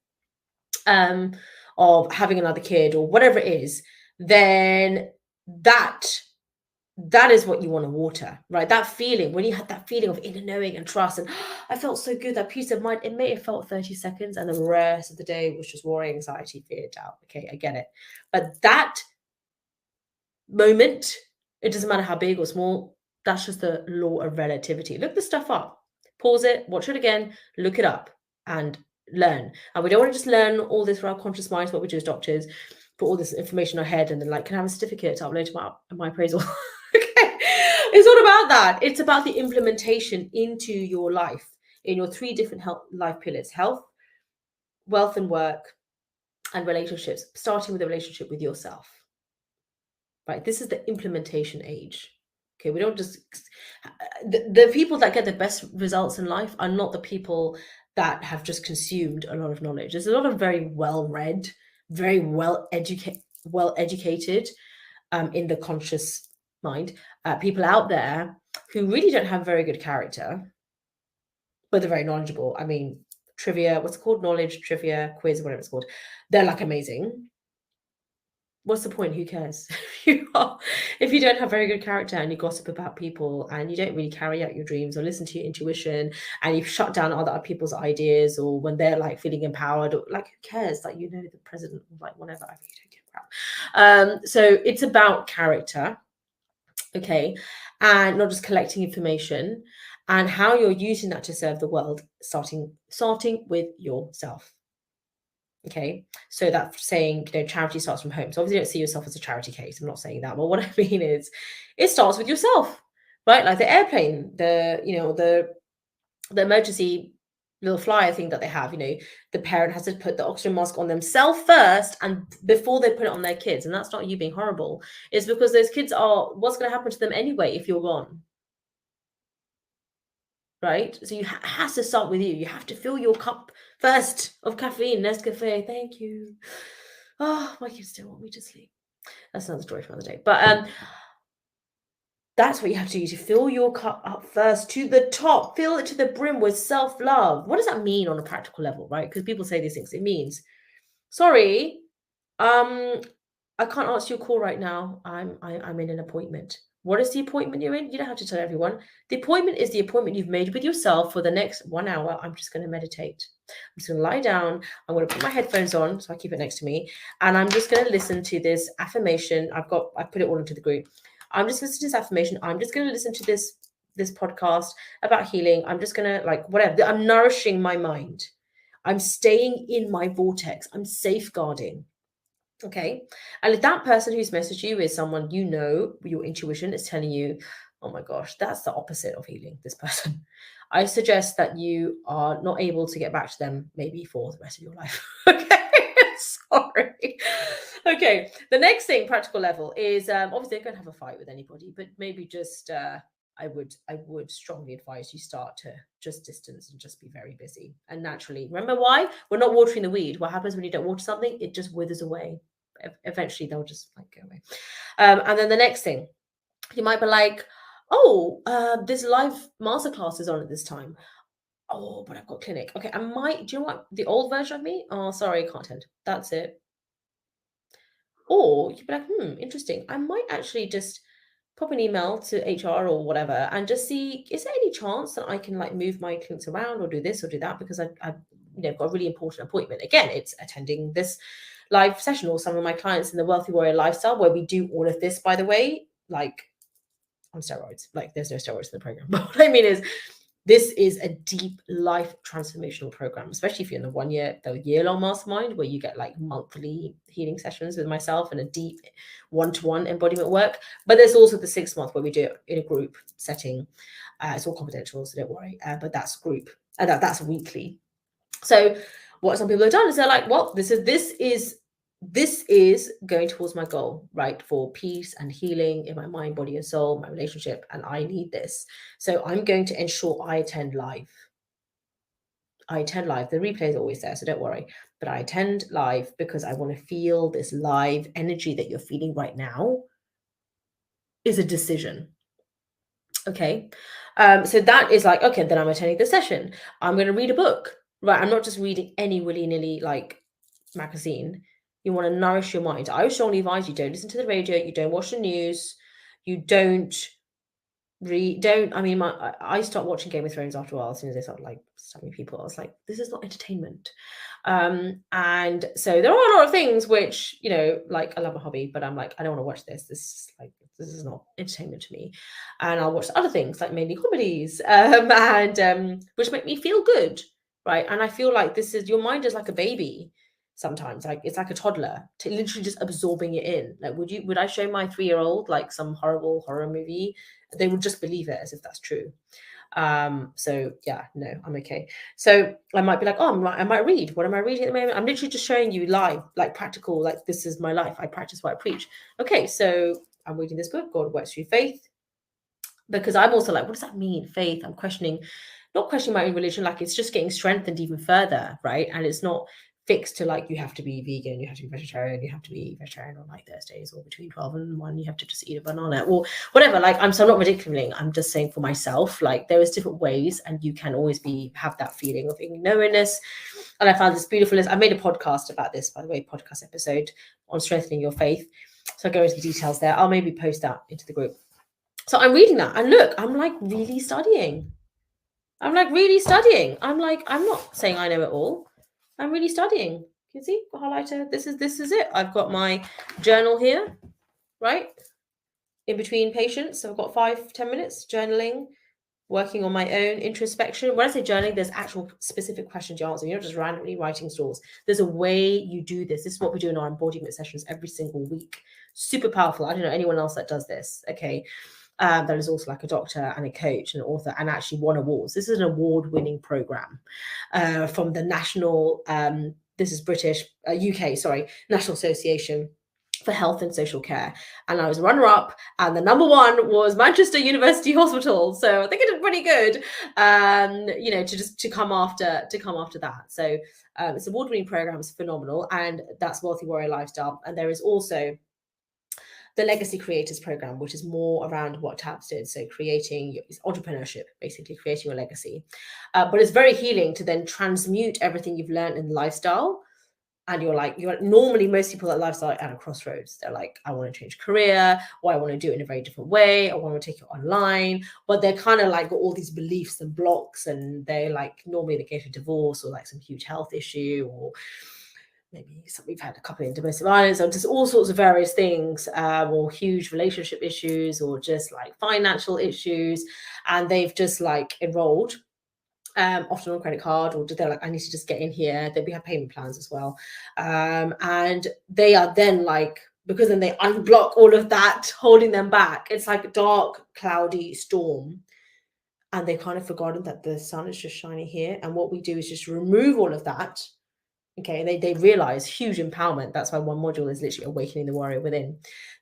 of having another kid or whatever it is, then that is what you want to water, right? That feeling, when you had that feeling of inner knowing and trust, and I felt so good, that peace of mind, it may have felt 30 seconds and the rest of the day was just worry, anxiety, fear, doubt. Okay, I get it. But that moment, it doesn't matter how big or small, that's just the law of relativity. Look the stuff up. pause it, watch it again, look it up and learn. And we don't want to just learn all this for our conscious minds, what we do as doctors, put all this information in our head and then like, can I have a certificate to upload to my appraisal? Okay. It's not about that. It's about the implementation into your life in your 3 different life pillars: health, wealth and work, and relationships, starting with a relationship with yourself. Right? This is the implementation age. Okay, we don't just the people that get the best results in life are not the people that have just consumed a lot of knowledge. There's a lot of very well-read, very well-educated in the conscious mind people out there who really don't have very good character, but they're very knowledgeable. I mean, trivia, what's it called? Knowledge, trivia, quiz, whatever it's called. They're like amazing. What's the point? Who cares? If you don't have very good character and you gossip about people and you don't really carry out your dreams or listen to your intuition and you shut down other people's ideas, or when they're like feeling empowered, or like, who cares? Like, you know, the president, like whatever, I really don't give a crap. So it's about character, okay, and not just collecting information, and how you're using that to serve the world, starting with yourself. Okay, so that's saying, you know, charity starts from home. So obviously, don't see yourself as a charity case. I'm not saying that. But what I mean is, it starts with yourself, right? Like the airplane, the emergency little flyer thing that they have. You know, the parent has to put the oxygen mask on themselves first, and before they put it on their kids. And that's not you being horrible. It's because those kids are what's going to happen to them anyway if you're gone. Right? So you has to start with you. You have to fill your cup first of caffeine. Nescafe, thank you. Oh, my kids still want me to sleep. That's another story for another day. But that's what you have to do, to fill your cup up first to the top. Fill it to the brim with self-love. What does that mean on a practical level, right? Because people say these things. It means, sorry, I can't answer your call right now. I'm in an appointment. What is the appointment you're in? You don't have to tell everyone. The appointment is the appointment you've made with yourself for the next 1 hour. I'm just going to meditate. I'm just going to lie down. I'm going to put my headphones on, so I keep it next to me. And I'm just going to listen to this affirmation. I put it all into the group. I'm just listening to this affirmation. I'm just going to listen to this podcast about healing. I'm just going to, like, whatever. I'm nourishing my mind. I'm staying in my vortex. I'm safeguarding. Okay. And if that person who's messaged you is someone, you know, your intuition is telling you, oh my gosh, that's the opposite of healing, this person, I suggest that you are not able to get back to them maybe for the rest of your life. Okay. Sorry. Okay. The next thing, practical level, is obviously they're going to have a fight with anybody, but maybe just I would strongly advise you start to just distance and just be very busy. And naturally, remember why? We're not watering the weed. What happens when you don't water something? It just withers away. Eventually, they'll just like go away. And then the next thing, you might be like, oh, this live masterclass is on at this time. Oh, but I've got clinic. Okay, do you know what? The old version of me? Oh, sorry, I can't attend. That's it. Or you'd be like, interesting. I might actually just pop an email to HR or whatever and just see, is there any chance that I can like move my clinics around or do this or do that, because I've got a really important appointment. Again, it's attending this live session, or some of my clients in the Wealthy Warrior lifestyle, where we do all of this, by the way, like on steroids. Like there's no steroids in the program. But what I mean is, this is a deep life transformational program, especially if you're in the year-long mastermind, where you get like monthly healing sessions with myself and a deep one-to-one embodiment work. But there's also the 6 month where we do it in a group setting. It's all confidential, so don't worry. But that's group, and that's weekly. So what some people have done is they're like, well, this is going towards my goal, right? For peace and healing in my mind, body, and soul, my relationship, and I need this. So I'm going to ensure I attend live. The replay is always there, so don't worry. But I attend live because I want to feel this live energy that you're feeling right now is a decision. Okay. So that is like, okay, then I'm attending the session. I'm going to read a book, right? I'm not just reading any willy-nilly like magazine. You want to nourish your mind. I would strongly advise you don't listen to the radio, you don't watch the news, you don't read, I stopped watching Game of Thrones after a while. As soon as they started like stabbing people, I was like, this is not entertainment. And so there are a lot of things which, you know, like I love my hobby, but I'm like, I don't want to watch this. This is not entertainment to me. And I'll watch other things like mainly comedies, and which make me feel good, right? And I feel like your mind is like a baby sometimes, like it's like a toddler, to literally just absorbing it in. Like, would I show my 3-year-old like some horrible horror movie? They would just believe it as if that's true. So yeah, no, I'm okay. So I might be like, oh, I might read. What am I reading at the moment? I'm literally just showing you live, like practical, like this is my life. I practice what I preach. Okay, so I'm reading this book, God Works Through Faith, because I'm also like, what does that mean, faith? I'm not questioning my own religion, like it's just getting strengthened even further, right? And it's not fixed to like, you have to be vegan, you have to be vegetarian, you have to be vegetarian on like Thursdays, or between 12 and 1 you have to just eat a banana, or whatever. Like I'm not ridiculing, I'm just saying for myself, like there is different ways, and you can always have that feeling of knowingness. And I found this beautiful list. I made a podcast about this, by the way, podcast episode on strengthening your faith, so I go into the details there. I'll maybe post that into the group. So I'm reading that, and look, I'm like really studying. I'm not saying I know it all. I'm really studying. You see, highlighter. This is it. I've got my journal here, right? In between patients. So I've got 5-10 minutes journaling, working on my own introspection. When I say journaling, there's actual specific questions you answer. You're not just randomly writing stories. There's a way you do this. This is what we do in our embodiment sessions every single week. Super powerful. I don't know anyone else that does this. Okay. That is also like a doctor and a coach and an author, and actually won awards. This is an award-winning program from the National, this is British, UK, sorry, National Association for Health and Social Care. And I was runner-up, and the number one was Manchester University Hospital. So I think I did pretty good, you know, to come after that. So it's an award-winning program. It's phenomenal, and that's Wealthy Warrior Lifestyle. And there is also the Legacy Creators Program, which is more around what Tabs did. So creating entrepreneurship, basically creating your legacy. But it's very healing to then transmute everything you've learned in lifestyle. And you're normally, most people at lifestyle are at a crossroads. They're like, I want to change career, or I want to do it in a very different way. I want to take it online. But they're kind of like got all these beliefs and blocks, and they like normally they get a divorce or like some huge health issue, or maybe we've had a couple of domestic violence, or just all sorts of various things, or huge relationship issues, or just like financial issues, and they've just like enrolled, often on credit card, or they're like, I need to just get in here. Then we have payment plans as well, and they are then like, because then they unblock all of that holding them back. It's like a dark, cloudy storm, and they've kind of forgotten that the sun is just shining here. And what we do is just remove all of that. Okay, they realize huge empowerment. That's why one module is literally awakening the warrior within.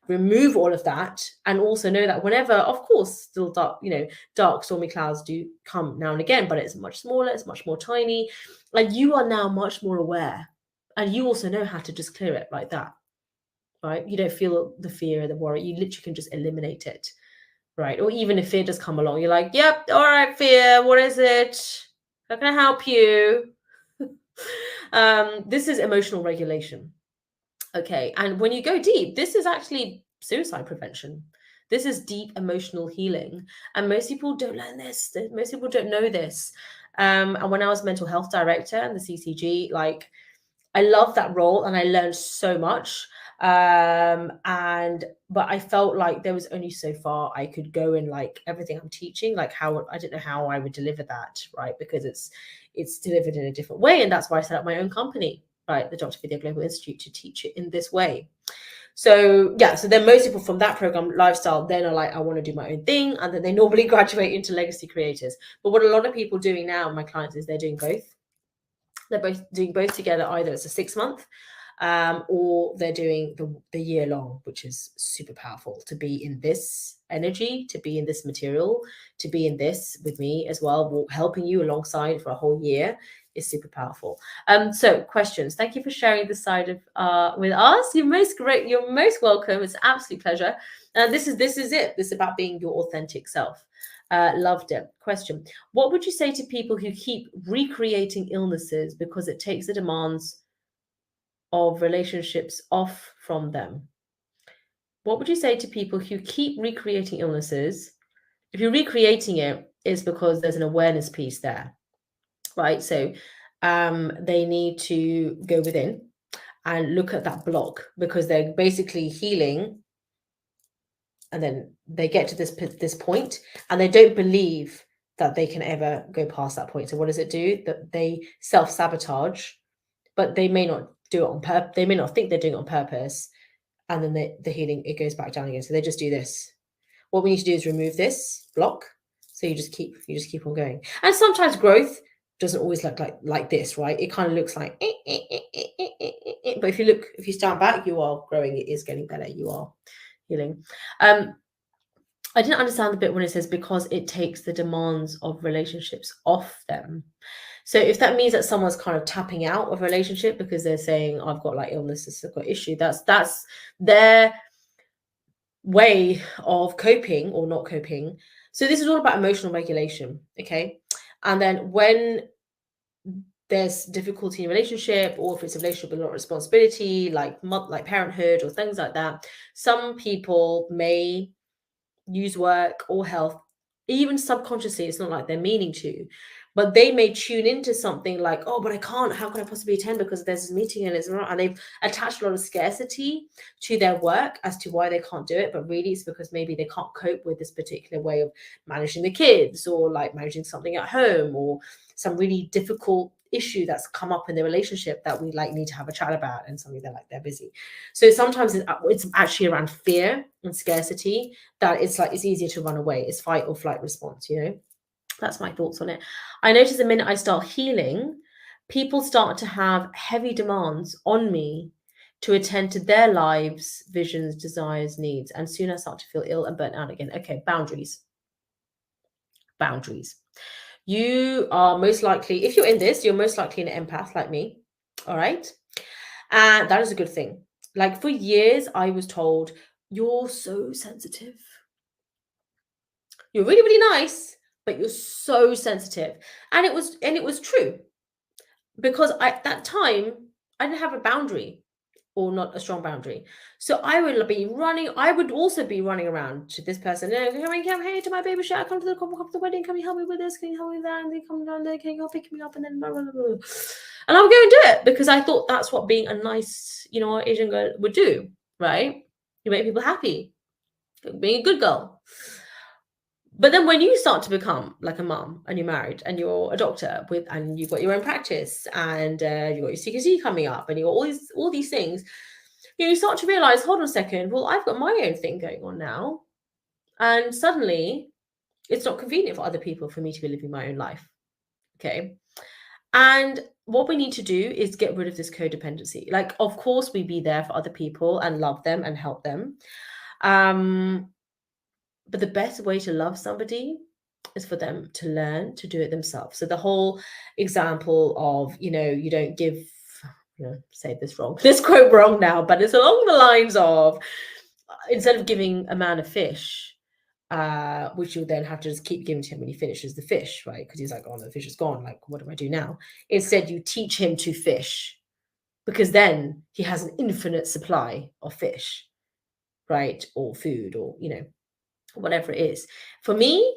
Remove all of that, and also know that whenever, of course, still dark, dark stormy clouds do come now and again, but it's much smaller, it's much more tiny, and you are now much more aware, and you also know how to just clear it like that, right? You don't feel the fear, the worry. You literally can just eliminate it, right? Or even if fear does come along, you're like, yep, all right, fear, what is it? How can I help you? This is emotional regulation. Okay, and when you go deep, this is actually suicide prevention. This is deep emotional healing, and most people don't learn this. Most people don't know this. And when I was mental health director in the CCG, like I love that role, and I learned so much. But I felt like there was only so far I could go in, like everything I'm teaching, like how I don't know how I would deliver that, right? Because it's delivered in a different way, and that's why I set up my own company, right? The Dr. Vidya Global Institute, to teach it in this way. So yeah, so then most people from that program, lifestyle, then are like, I want to do my own thing, and then they normally graduate into legacy creators. But what a lot of people doing now, my clients, is they're doing both. They're both doing both together. Either it's a 6-month, or they're doing the year long, which is super powerful to be in this energy, to be in this material, to be in this with me as well, helping you alongside for a whole year is super powerful. So questions. Thank you for sharing this side of with us. You're most welcome. It's an absolute pleasure. And this is it. This is about being your authentic self. Loved it. Question. What would you say to people who keep recreating illnesses because it takes the demands of relationships off from them? What would you say to people who keep recreating illnesses? If you're recreating it, it's because there's an awareness piece there, right? So they need to go within and look at that block, because they're basically healing, and then they get to this point and they don't believe that they can ever go past that point. So what does it do? That they self-sabotage, but they may not do it on purpose. They may not think they're doing it on purpose. And then the healing, it goes back down again. So they just do this. What we need to do is remove this block. So you just keep on going. And sometimes growth doesn't always look like this, right? It kind of looks like, but if you stand back, you are growing. It is getting better. You are healing. I didn't understand the bit when it says because it takes the demands of relationships off them. So if that means that someone's kind of tapping out of a relationship because they're saying, I've got like illnesses, I've got issue, that's their way of coping or not coping. So this is all about emotional regulation, okay? And then when there's difficulty in a relationship, or if it's a relationship with a lot of responsibility, like parenthood or things like that, some people may use work or health, even subconsciously. It's not like they're meaning to, but they may tune into something like, oh, but I can't, how can I possibly attend because there's this meeting and it's not, and they've attached a lot of scarcity to their work as to why they can't do it. But really it's because maybe they can't cope with this particular way of managing the kids, or like managing something at home, or some really difficult issue that's come up in the relationship that we like need to have a chat about, and something they're busy. So sometimes it's actually around fear and scarcity that it's easier to run away. It's fight or flight response, you know. That's my thoughts on it. I notice the minute I start healing, people start to have heavy demands on me to attend to their lives, visions, desires, needs, and soon I start to feel ill and burnt out again. Okay, boundaries. You are most likely, if you're in this, you're most likely an empath like me. All right. And that is a good thing. Like for years, I was told, you're so sensitive. You're really, really nice, but you're so sensitive. And it was true, because at that time, I didn't have a boundary, or not a strong boundary. So I would also be running around to this person, come here to my baby shower, come to the wedding, can you help me with this, can you help me with that, and they come down there, can you pick me up, and then blah, blah, blah, blah. And I would go and do it because I thought that's what being a nice, Asian girl would do, right? You make people happy, being a good girl. But then when you start to become like a mum, and you're married, and you're a doctor and you've got your own practice, and you've got your CQC coming up, and you've got all these things, you start to realize, hold on a second, well, I've got my own thing going on now. And suddenly it's not convenient for other people for me to be living my own life. Okay. And what we need to do is get rid of this codependency. Like, of course, we be there for other people and love them and help them. But the best way to love somebody is for them to learn to do it themselves. So the whole example of, you don't give, say this wrong, this quote wrong now, but it's along the lines of, instead of giving a man a fish, which you'll then have to just keep giving to him when he finishes the fish, right? Because he's like, oh no, the fish is gone. Like, what do I do now? Instead, you teach him to fish, because then he has an infinite supply of fish, right? Or food, or, whatever it is. For me,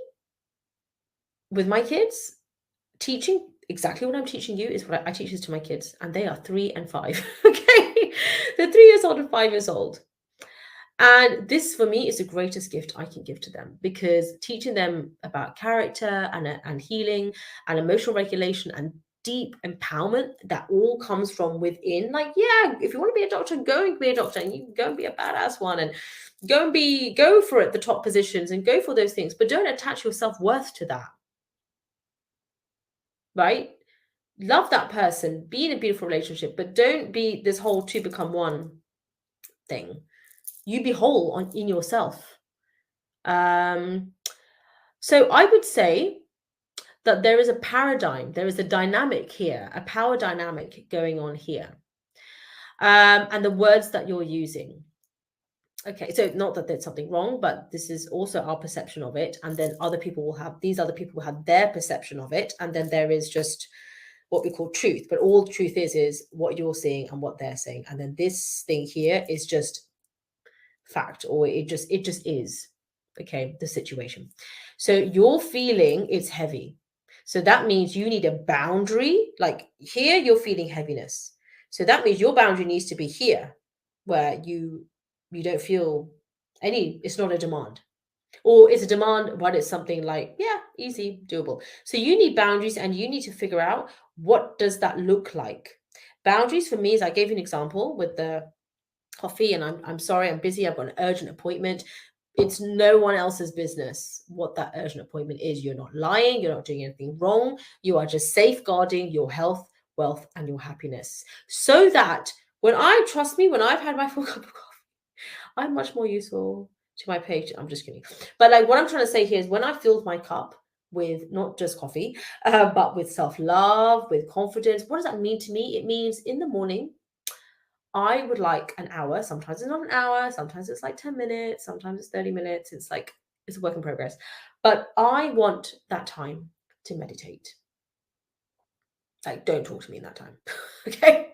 with my kids, teaching exactly what I'm teaching you is what I teach this to my kids, and they are 3 and 5. Okay, they're 3 years old and 5 years old. And this, for me, is the greatest gift I can give to them, because teaching them about character and healing and emotional regulation and deep empowerment, that all comes from within. Like, yeah, if you want to be a doctor, go and be a doctor, and you can go and be a badass one, and go for it, the top positions, and go for those things, but don't attach your self-worth to that, right? Love that person, be in a beautiful relationship, but don't be this whole two become one thing. You be whole in yourself. So I would say that there is a paradigm, there is a dynamic here, a power dynamic going on here. And the words that you're using. Okay, so not that there's something wrong, but this is also our perception of it. And then these other people will have their perception of it. And then there is just what we call truth. But all truth is what you're seeing and what they're saying. And then this thing here is just fact, or it just is. Okay, the situation. So you're feeling it's heavy. So that means you need a boundary. Like here, you're feeling heaviness. So that means your boundary needs to be here, where you don't feel any, it's not a demand. Or it's a demand, but it's something like, yeah, easy, doable. So you need boundaries, and you need to figure out, what does that look like? Boundaries for me is, I gave you an example with the coffee, and I'm sorry, I'm busy, I've got an urgent appointment. It's no one else's business what that urgent appointment is. You're not lying, you're not doing anything wrong. You are just safeguarding your health, wealth, and your happiness. So that when I've had my full cup of coffee, I'm much more useful to my page. I'm just kidding. But like, what I'm trying to say here is, when I filled my cup with not just coffee, but with self-love, with confidence, what does that mean to me? It means in the morning, I would like an hour. Sometimes it's not an hour. Sometimes it's like 10 minutes. Sometimes it's 30 minutes. It's like, it's a work in progress. But I want that time to meditate. Like, don't talk to me in that time. Okay.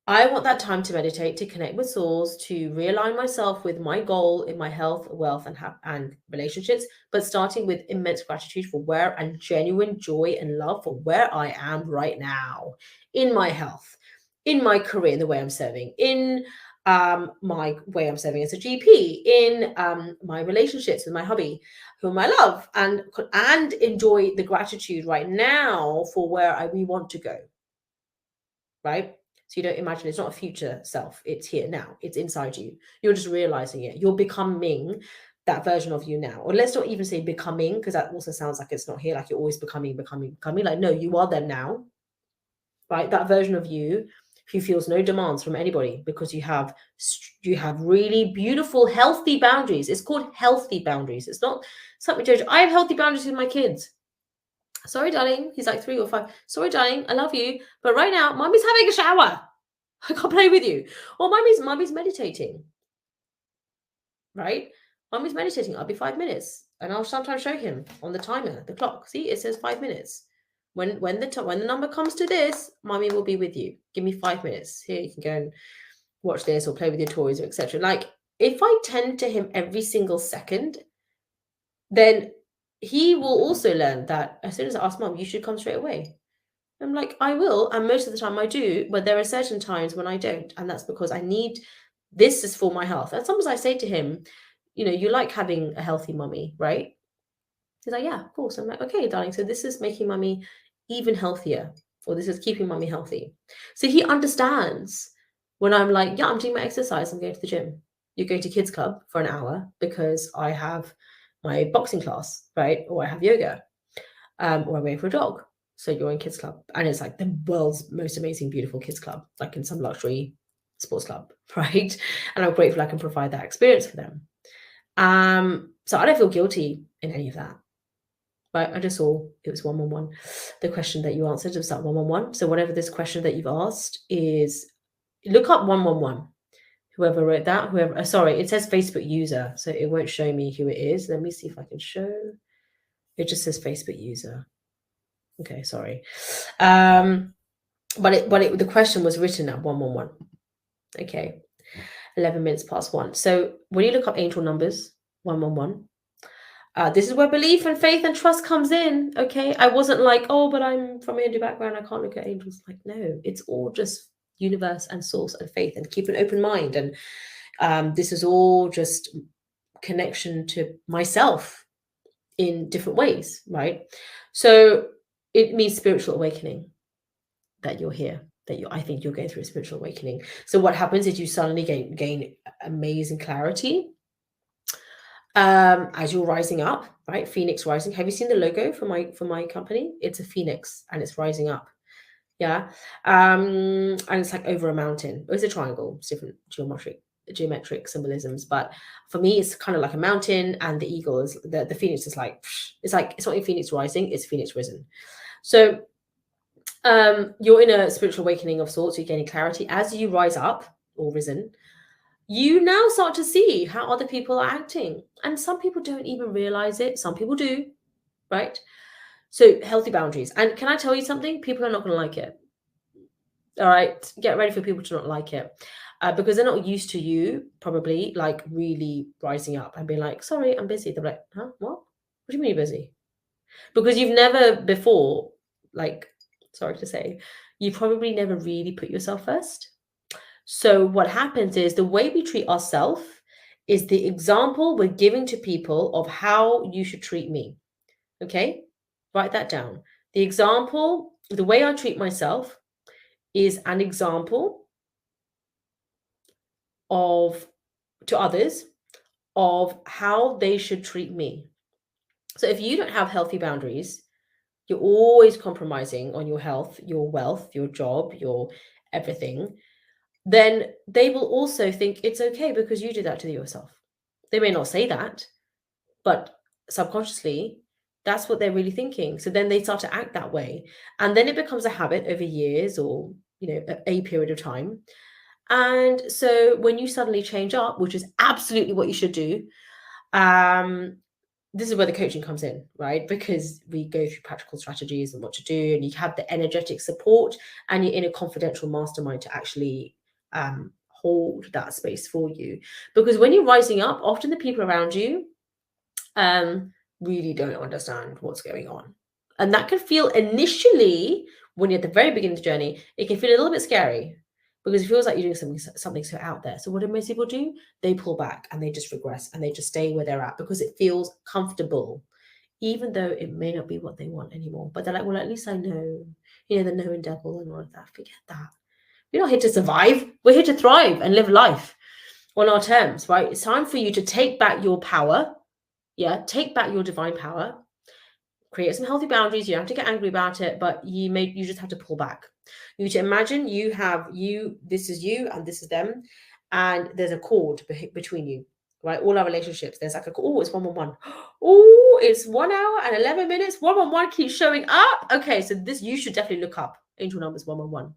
I want that time to meditate, to connect with source, to realign myself with my goal in my health, wealth, and relationships, but starting with immense gratitude for where, and genuine joy and love for where I am right now in my health, in my career, in the way I'm serving, in my way I'm serving as a GP, in my relationships with my hubby, whom I love, and enjoy the gratitude right now for where we want to go, right? So you don't imagine, it's not a future self. It's here now. It's inside you. You're just realizing it. You're becoming that version of you now. Or let's not even say becoming, because that also sounds like it's not here. Like you're always becoming. Like, no, you are there now, right? That version of you who feels no demands from anybody, because you have really beautiful, healthy boundaries. It's called healthy boundaries. It's not something to judge. I have healthy boundaries with my kids. Sorry, darling. He's like 3 or 5. Sorry, darling. I love you. But right now, mommy's having a shower. I can't play with you. Or mommy's meditating. Right? Mommy's meditating. I'll be 5 minutes. And I'll sometimes show him on the timer, the clock. See, it says 5 minutes. When the number comes to this, mommy will be with you. Give me 5 minutes. Here, you can go and watch this or play with your toys, or etc. Like, if I tend to him every single second, then he will also learn that as soon as I ask mom, you should come straight away. I'm like, I will. And most of the time I do, but there are certain times when I don't. And that's because this is for my health. And sometimes I say to him, you like having a healthy mummy, right? He's like, yeah, of course. I'm like, okay, darling. So this is making mummy even healthier, or this is keeping mummy healthy. So he understands when I'm like, yeah, I'm doing my exercise. I'm going to the gym. You're going to kids club for an hour because I have my boxing class, right? Or I have yoga, or I'm going for a jog. So you're in kids club, and it's like the world's most amazing, beautiful kids club, like in some luxury sports club, right? And I'm grateful I can provide that experience for them. So I don't feel guilty in any of that. Right? I just saw it was 111. The question that you answered was that 111. So whatever this question that you've asked is, look up 111. Whoever wrote that, sorry, it says Facebook user, so it won't show me who it is. Let me see if I can show. It just says Facebook user. Okay, sorry. But the question was written at 111. Okay, 11 minutes past 1. So when you look up angel numbers, 111, this is where belief and faith and trust comes in. Okay, I wasn't like, oh, but I'm from a Hindu background, I can't look at angels. Like, no, it's all just universe and source and faith, and keep an open mind. And this is all just connection to myself in different ways, right? So it means spiritual awakening, that you're here, I think you're going through a spiritual awakening. So what happens is you suddenly gain amazing clarity as you're rising up, right? Phoenix rising. Have you seen the logo for my company? It's a phoenix and it's rising up. Yeah. And it's like over a mountain. It's a triangle. It's different geometric symbolisms, but for me it's kind of like a mountain, and the eagle is the phoenix is like, it's not a phoenix rising, it's phoenix risen. So you're in a spiritual awakening of sorts. You're gaining clarity as you rise up or risen. You now start to see how other people are acting, and some people don't even realize it. Some people do, right? So healthy boundaries. And can I tell you something? People are not going to like it. All right, get ready for people to not like it, because they're not used to you probably like really rising up and being like, sorry, I'm busy. They're like, huh, what do you mean you're busy? because you've never before, like, sorry to say, you probably never really put yourself first. So what happens is the way we treat ourselves is the example we're giving to people of how you should treat me. Okay? Write that down. The example, the way I treat myself is an example to others of how they should treat me. So if you don't have healthy boundaries, you're always compromising on your health, your wealth, your job, your everything, then they will also think it's okay because you did that to yourself. They may not say that, but subconsciously, that's what they're really thinking. So then they start to act that way. And then it becomes a habit over years or, a period of time. And so when you suddenly change up, which is absolutely what you should do, this is where the coaching comes in, right? Because we go through practical strategies and what to do, and you have the energetic support, and you're in a confidential mastermind to actually hold that space for you. Because when you're rising up, often the people around you really don't understand what's going on. And that can feel initially, when you're at the very beginning of the journey, it can feel a little bit scary because it feels like you're doing something so out there. So what do most people do? They pull back and they just regress and they just stay where they're at because it feels comfortable, even though it may not be what they want anymore. But they're like, well, at least I know, the knowing devil and all of that. Forget that. We're not here to survive. We're here to thrive and live life on our terms, right? It's time for you to take back your power. Yeah, take back your divine power. Create some healthy boundaries. You don't have to get angry about it, but you just have to pull back. You need to imagine this is you and this is them, and there's a cord between you, right? All our relationships, there's like it's 111. Oh, it's 1 hour and 11 minutes. 111 keeps showing up. Okay, so this you should definitely look up angel numbers 111.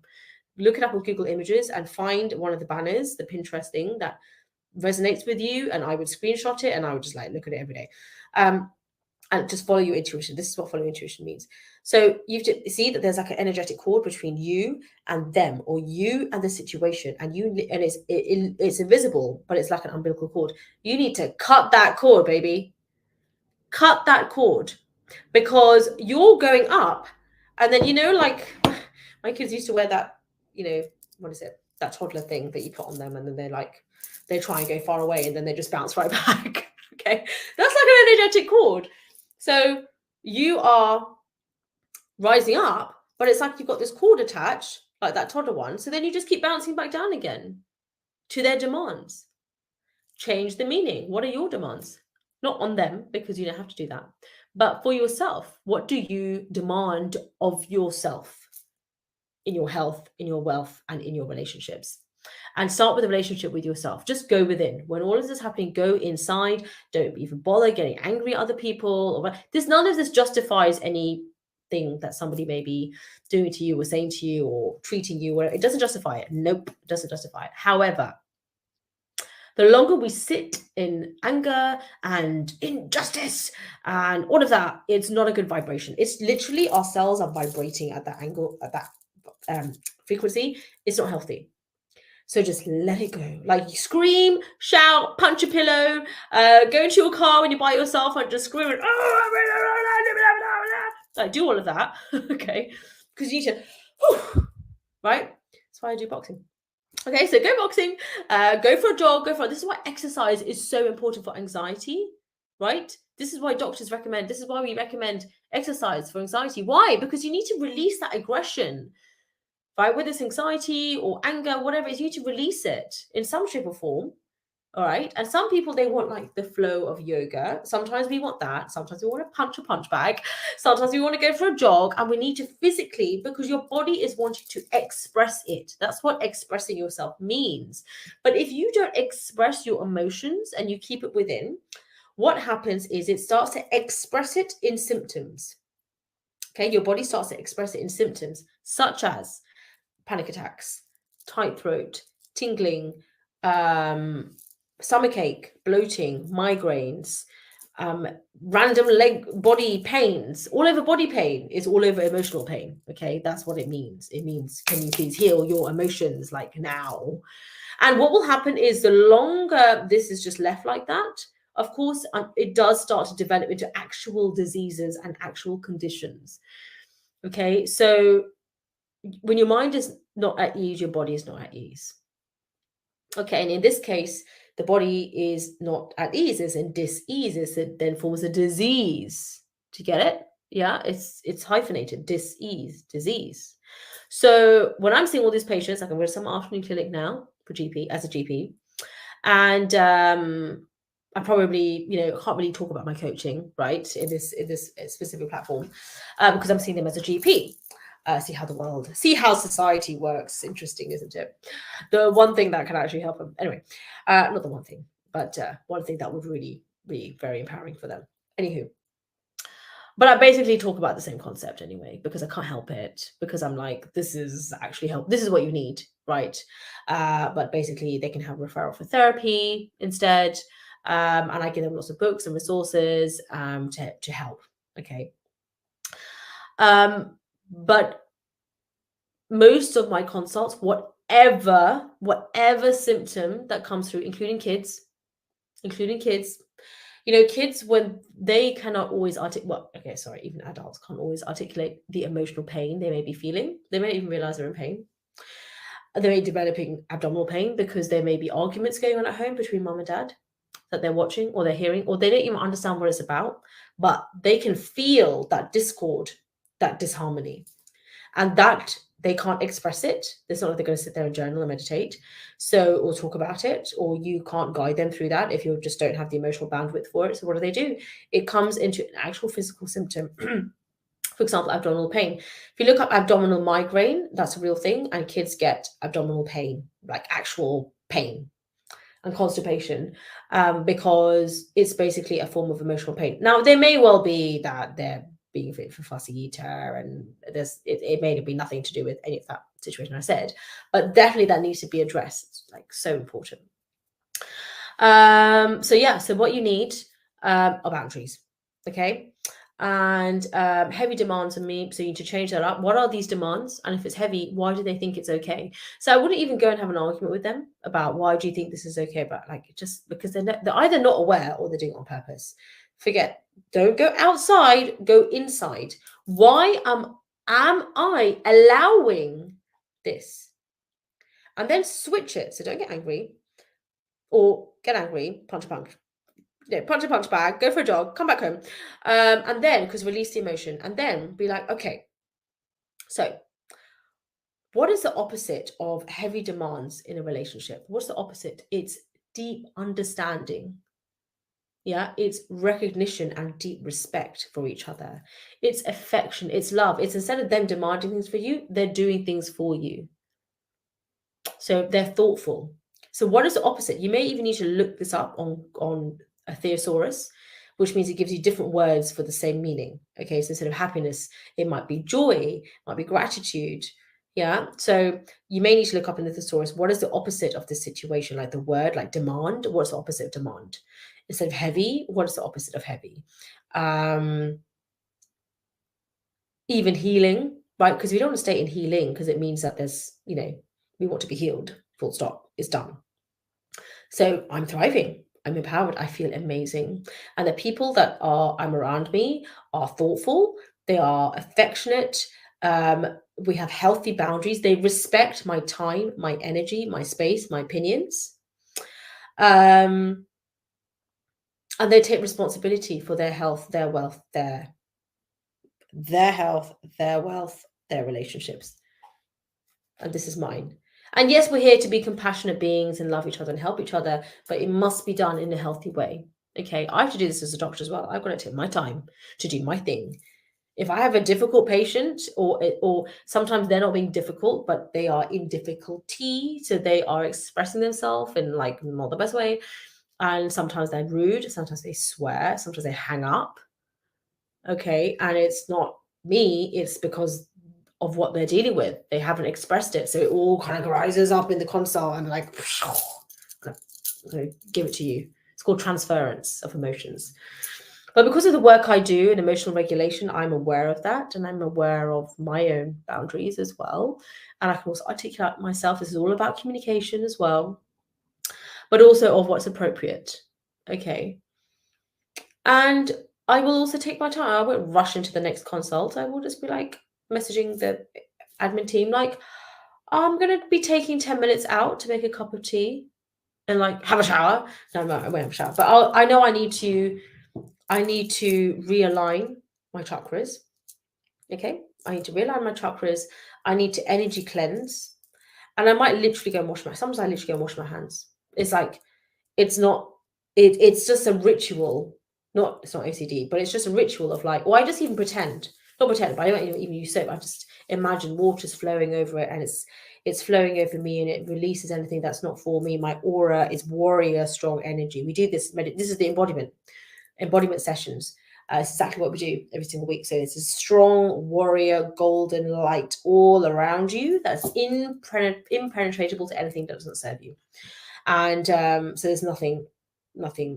Look it up on Google Images and find one of the banners, the Pinterest thing that resonates with you, and I would screenshot it and I would just look at it every day. And just follow your intuition. This is what following intuition means. So you have to see that there's like an energetic cord between you and them, or you and the situation, and it's invisible, but it's like an umbilical cord. You need to cut that cord, baby. Cut that cord, because you're going up, and then like my kids used to wear that, what is it? That toddler thing that you put on them, and then they try and go far away, and then they just bounce right back. Okay, that's like an energetic cord. So you are rising up, but it's like you've got this cord attached, like that toddler one. So then you just keep bouncing back down again to their demands. Change the meaning. What are your demands? Not on them, because you don't have to do that. But for yourself, what do you demand of yourself in your health, in your wealth, and in your relationships? And start with a relationship with yourself. Just go within. When all of this is happening, go inside. Don't even bother getting angry at other people. None of this justifies anything that somebody may be doing to you or saying to you or treating you. It doesn't justify it. Nope, it doesn't justify it. However, the longer we sit in anger and injustice and all of that, it's not a good vibration. It's literally our cells are vibrating at that angle, at that frequency. It's not healthy. So just let it go. Like, you scream, shout, punch a pillow, go into your car when you're by yourself and just scream, like, do all of that, okay? Because you need to, right? That's why I do boxing. Okay, so go boxing, go for a jog, this is why exercise is so important for anxiety, right? This is why doctors recommend, this is why we recommend exercise for anxiety. Why? Because you need to release that aggression, right? Whether it's anxiety or anger, whatever it is, you need to release it in some shape or form. All right. And some people, they want like the flow of yoga. Sometimes we want that. Sometimes we want to punch a punch bag. Sometimes we want to go for a jog, and we need to physically, because your body is wanting to express it. That's what expressing yourself means. But if you don't express your emotions and you keep it within, what happens is it starts to express it in symptoms. Okay. Your body starts to express it in symptoms such as panic attacks, tight throat, tingling, stomachache, bloating, migraines, random body pains. All over body pain is all over emotional pain. Okay, that's what it means. It means, can you please heal your emotions like now? And what will happen is, the longer this is just left like that, of course, it does start to develop into actual diseases and actual conditions. Okay, so when your mind is not at ease, your body is not at ease. Okay, and in this case, the body is not at ease, it's in dis-ease, it then forms a disease. Do you get it? Yeah, it's hyphenated, dis-ease, disease. So when I'm seeing all these patients, like I'm going to some afternoon clinic now for GP, as a GP, and I probably, can't really talk about my coaching, right, in this specific platform, because I'm seeing them as a GP. See how society works. Interesting, isn't it? The one thing that can actually help them. Anyway, not the one thing, but one thing that would really be very empowering for them. Anywho, but I basically talk about the same concept anyway, because I can't help it, because I'm like, this is actually help. This is what you need, right? But basically they can have referral for therapy instead. And I give them lots of books and resources to help. Okay. But most of my consults, whatever symptom that comes through, including kids, kids, when they cannot always even adults can't always articulate the emotional pain they may be feeling. They may even realize they're in pain. They may be developing abdominal pain because there may be arguments going on at home between mom and dad that they're watching or they're hearing, or they don't even understand what it's about, but they can feel that discord, that disharmony, and that they can't express it. It's not like they're going to sit there and journal and meditate, or talk about it, or you can't guide them through that if you just don't have the emotional bandwidth for it. So what do? It comes into an actual physical symptom. For example, abdominal pain. If you look up abdominal migraine, that's a real thing, and kids get abdominal pain, like actual pain, and constipation, because it's basically a form of emotional pain. Now, there may well be that they're being fit for fussy eater, and it may be nothing to do with any of that situation I said, but definitely that needs to be addressed. It's like so important. So what you need are boundaries, okay, and heavy demands on me, so you need to change that up. What are these demands? And if it's heavy, why do they think it's okay? So I wouldn't even go and have an argument with them about why do you think this is okay, but like, just because they're either not aware or they're doing it on purpose. Forget, don't go outside, go inside. Why am I allowing this? And then switch it. So don't get angry, or get angry, punch, punch a punch bag, go for a jog, come back home. And then, because release the emotion, and then be like, okay, so what is the opposite of heavy demands in a relationship? What's the opposite? It's deep understanding. Yeah, it's recognition and deep respect for each other. It's affection, it's love. It's instead of them demanding things for you, they're doing things for you. So they're thoughtful. So what is the opposite? You may even need to look this up on a thesaurus, which means it gives you different words for the same meaning. Okay, so instead of happiness, it might be joy, it might be gratitude. Yeah, so you may need to look up in the thesaurus, what is the opposite of this situation? Like the word, like demand, what's the opposite of demand? Instead of heavy, what is the opposite of heavy? Even healing, right? Because we don't want to stay in healing, because it means that there's, we want to be healed, full stop, it's done. So I'm thriving, I'm empowered, I feel amazing. And the people that I'm around me are thoughtful, they are affectionate, we have healthy boundaries, they respect my time, my energy, my space, my opinions. And they take responsibility for their health, their wealth, their health, their wealth, their relationships. And this is mine. And yes, we're here to be compassionate beings and love each other and help each other, but it must be done in a healthy way. Okay, I have to do this as a doctor as well. I've got to take my time to do my thing. If I have a difficult patient, or sometimes they're not being difficult, but they are in difficulty, so they are expressing themselves in like not the best way, and sometimes they're rude, sometimes they swear, sometimes they hang up. Okay, and it's not me, it's because of what they're dealing with. They haven't expressed it, so it all kind of rises up in the console and like give it to you. It's called transference of emotions. But because of the work I do in emotional regulation, I'm aware of that, and I'm aware of my own boundaries as well. And I can also articulate myself. This is all about communication as well, but also of what's appropriate. Okay. And I will also take my time. I won't rush into the next consult. I will just be like messaging the admin team, like, I'm going to be taking 10 minutes out to make a cup of tea and like have a shower. No, I won't have a shower, but I know I need to realign my chakras. Okay. I need to realign my chakras. I need to energy cleanse. And I might literally go and wash sometimes I literally go and wash my hands. It's like, it's just a ritual. It's not OCD, but it's just a ritual of like, or I just even not pretend, but I don't even use soap. I just imagine water's flowing over it, and it's flowing over me, and it releases anything that's not for me. My aura is warrior strong energy. We do this. This is the embodiment sessions. It's exactly what we do every single week. So it's a strong warrior golden light all around you that's impenetrable to anything that doesn't serve you. And so there's nothing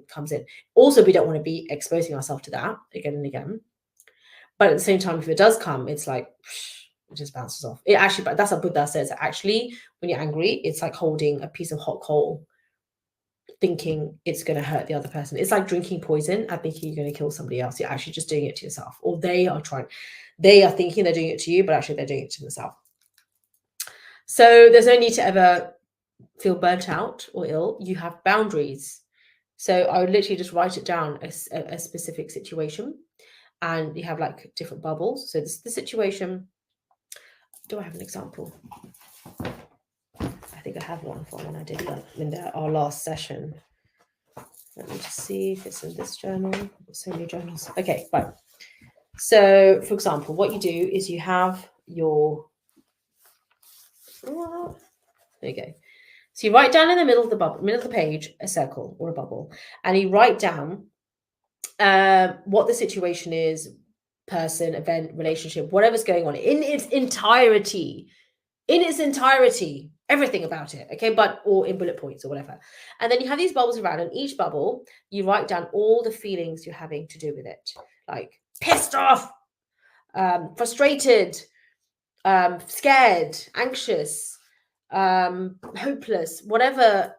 comes in. Also, we don't want to be exposing ourselves to that again and again. But at the same time, if it does come, it's like, it just bounces off. It actually, but that's what Buddha says. Actually, when you're angry, it's like holding a piece of hot coal, thinking it's going to hurt the other person. It's like drinking poison and thinking you're going to kill somebody else. You're actually just doing it to yourself. Or they are thinking they're doing it to you, but actually they're doing it to themselves. So there's no need to ever feel burnt out or ill. You have boundaries. So I would literally just write it down, a specific situation, and you have like different bubbles. So this is the situation. Do I have an example? I think I have one from when I did that in our last session. Let me just see if it's in this journal. So many journals. Okay, right. So for example, what you do is you have your, there you go. So you write down in the middle of the page, a circle or a bubble, and you write down what the situation is, person, event, relationship, whatever's going on in its entirety, everything about it. Okay, or in bullet points or whatever. And then you have these bubbles around, and each bubble you write down all the feelings you're having to do with it, like pissed off, frustrated, scared, anxious, hopeless, whatever,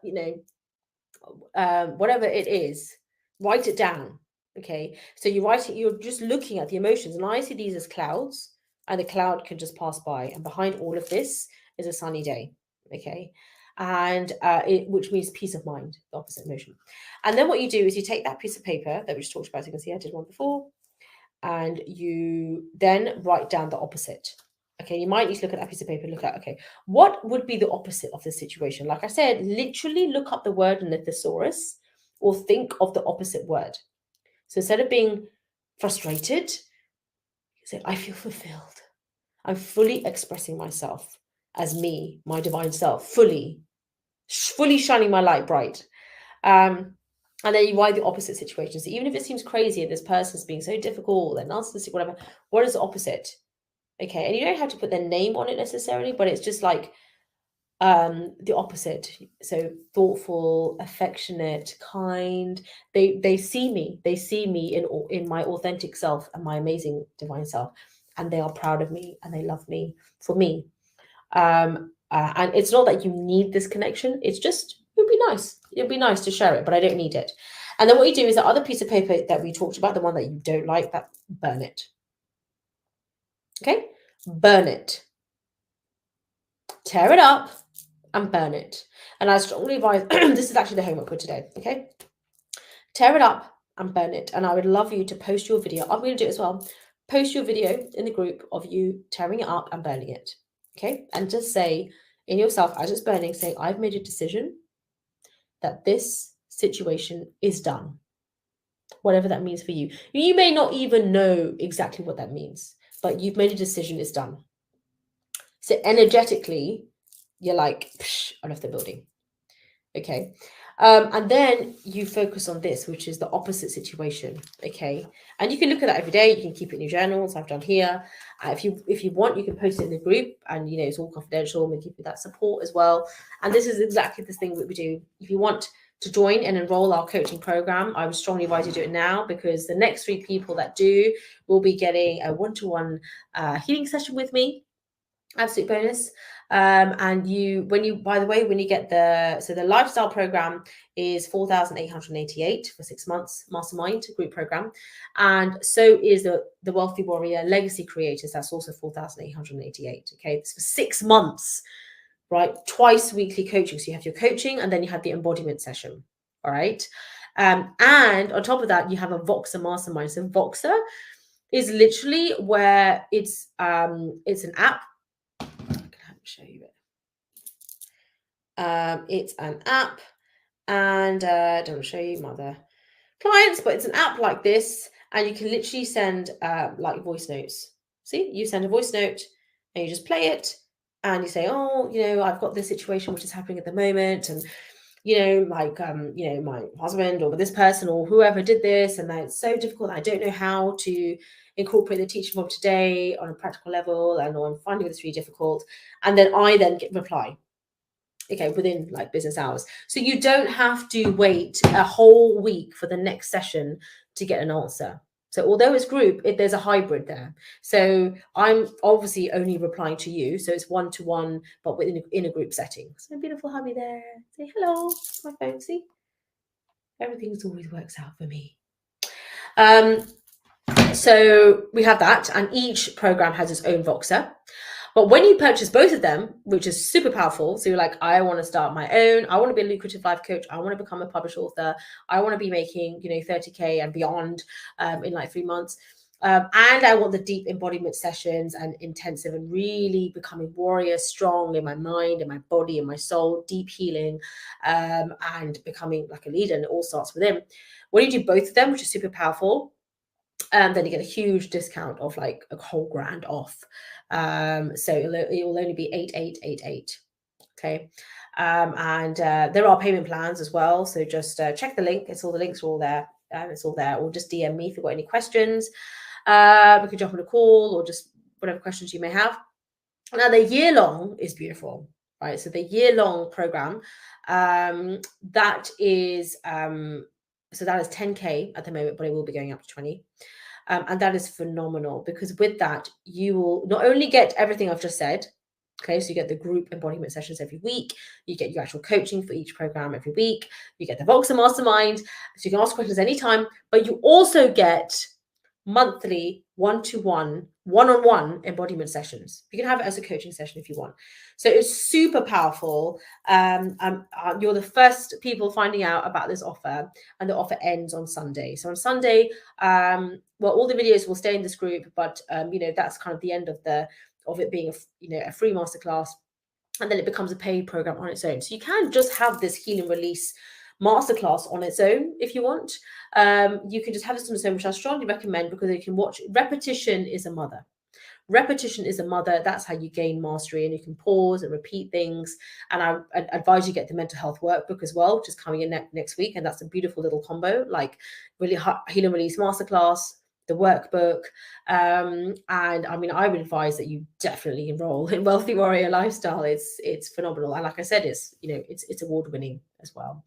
whatever it is, write it down. Okay, so you write it, you're just looking at the emotions, and I see these as clouds, and the cloud can just pass by, and behind all of this is a sunny day. Okay, and which means peace of mind, the opposite emotion. And then what you do is you take that piece of paper that we just talked about. You can see I did one before, and you then write down the opposite. Okay, you might need to look at that piece of paper and look at, okay, what would be the opposite of this situation? Like I said, literally look up the word in the thesaurus or think of the opposite word. So instead of being frustrated, you say, I feel fulfilled. I'm fully expressing myself as me, my divine self, fully shining my light bright. And then you write the opposite situation. So even if it seems crazy and this person's being so difficult and narcissistic, whatever, what is the opposite? Okay, and you don't have to put their name on it necessarily, but it's just like the opposite. So thoughtful, affectionate, kind. They see me in my authentic self and my amazing divine self, and they are proud of me and they love me for me. And it's not that you need this connection. It's just, it'd be nice to share it, but I don't need it. And then what you do is that other piece of paper that we talked about, the one that you don't like, that burn it. Okay, burn it, tear it up and burn it. And I strongly advise, this is actually the homework for today. Okay, tear it up and burn it. And I would love you to post your video. I'm going to do it as well. Post your video in the group of you tearing it up and burning it. Okay, and just say in yourself as it's burning, say, I've made a decision that this situation is done, whatever that means for you. You may not even know exactly what that means, but you've made a decision, it's done. So energetically, you're like, I left the building. Okay. And then you focus on this, which is the opposite situation. Okay. And you can look at that every day. You can keep it in your journals. I've done here. If you want, you can post it in the group, and it's all confidential, and we give you that support as well. And this is exactly the thing that we do. If you want to join and enroll our coaching program, I would strongly advise you to do it now, because the next 3 people that do will be getting a one-to-one healing session with me. Absolute bonus. And when you get the lifestyle program is 4,888 for 6 months, mastermind group program. And so is the Wealthy Warrior Legacy Creators. That's also 4,888. Okay. It's for 6 months, right? Twice weekly coaching. So you have your coaching and then you have the embodiment session. All right. And on top of that, you have a Voxer mastermind. So Voxer is literally where it's an app. Show you it. It's an app, and don't show you my other clients, but it's an app like this, and you can literally send like voice notes. See, you send a voice note and you just play it, and you say, oh, I've got this situation which is happening at the moment, and like my husband or this person or whoever did this, and it's so difficult. I don't know how to incorporate the teaching from today on a practical level, and I'm finding this really difficult. And then I get reply, okay, within like business hours. So you don't have to wait a whole week for the next session to get an answer. So although it's group, there's a hybrid there. So I'm obviously only replying to you. So it's one-to-one, but in a group setting. So beautiful hubby there. Say hello. My phone, see? Everything's always works out for me. So we have that, and each program has its own Voxer. But when you purchase both of them, which is super powerful, so you're like, I want to start my own, I want to be a lucrative life coach, I want to become a published author, I want to be making 30K and beyond in like 3 months, and I want the deep embodiment sessions and intensive and really becoming warrior strong in my mind, in my body, in my soul, deep healing, and becoming like a leader. And it all starts within. When you do both of them, which is super powerful, then you get a huge discount of like a whole grand off. So it will only be 8,888. Okay. And there are payment plans as well. So just check the link. The links are all there. It's all there. Or just DM me if you've got any questions. We could jump on a call or just whatever questions you may have. Now the year long is beautiful, right? So the year long program, that is 10K at the moment, but it will be going up to 20. And that is phenomenal, because with that, you will not only get everything I've just said, okay, so you get the group embodiment sessions every week, you get your actual coaching for each program every week, you get the Voxer Mastermind, so you can ask questions anytime, but you also get monthly one-to-one, one-on-one embodiment sessions. You can have it as a coaching session if you want. So it's super powerful. You're the first people finding out about this offer, and the offer ends on Sunday. So on Sunday, all the videos will stay in this group, but that's kind of the end of it being a free masterclass, and then it becomes a paid program on its own. So you can just have this heal and release masterclass on its own if you want. You can just have this on its own, which I strongly recommend, because you can watch. Repetition is a mother. Repetition is a mother. That's how you gain mastery, and you can pause and repeat things. And I advise you get the mental health workbook as well, which is coming in next week. And that's a beautiful little combo, like really heal and release masterclass, the workbook. And I mean, I would advise that you definitely enroll in Wealthy Warrior Lifestyle. It's phenomenal. And like I said, it's award winning as well.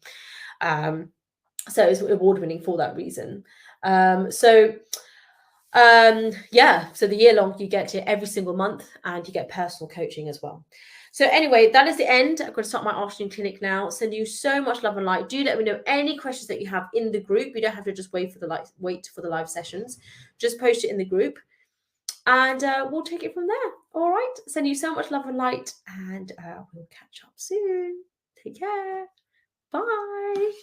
So it's award winning for that reason. So the year long, you get it every single month, and you get personal coaching as well. So anyway, that is the end. I'm going to start my afternoon clinic now. Send you so much love and light. Do let me know any questions that you have in the group. You don't have to just wait for the live sessions. Just post it in the group, and we'll take it from there. All right. Send you so much love and light, and we'll catch up soon. Take care. Bye.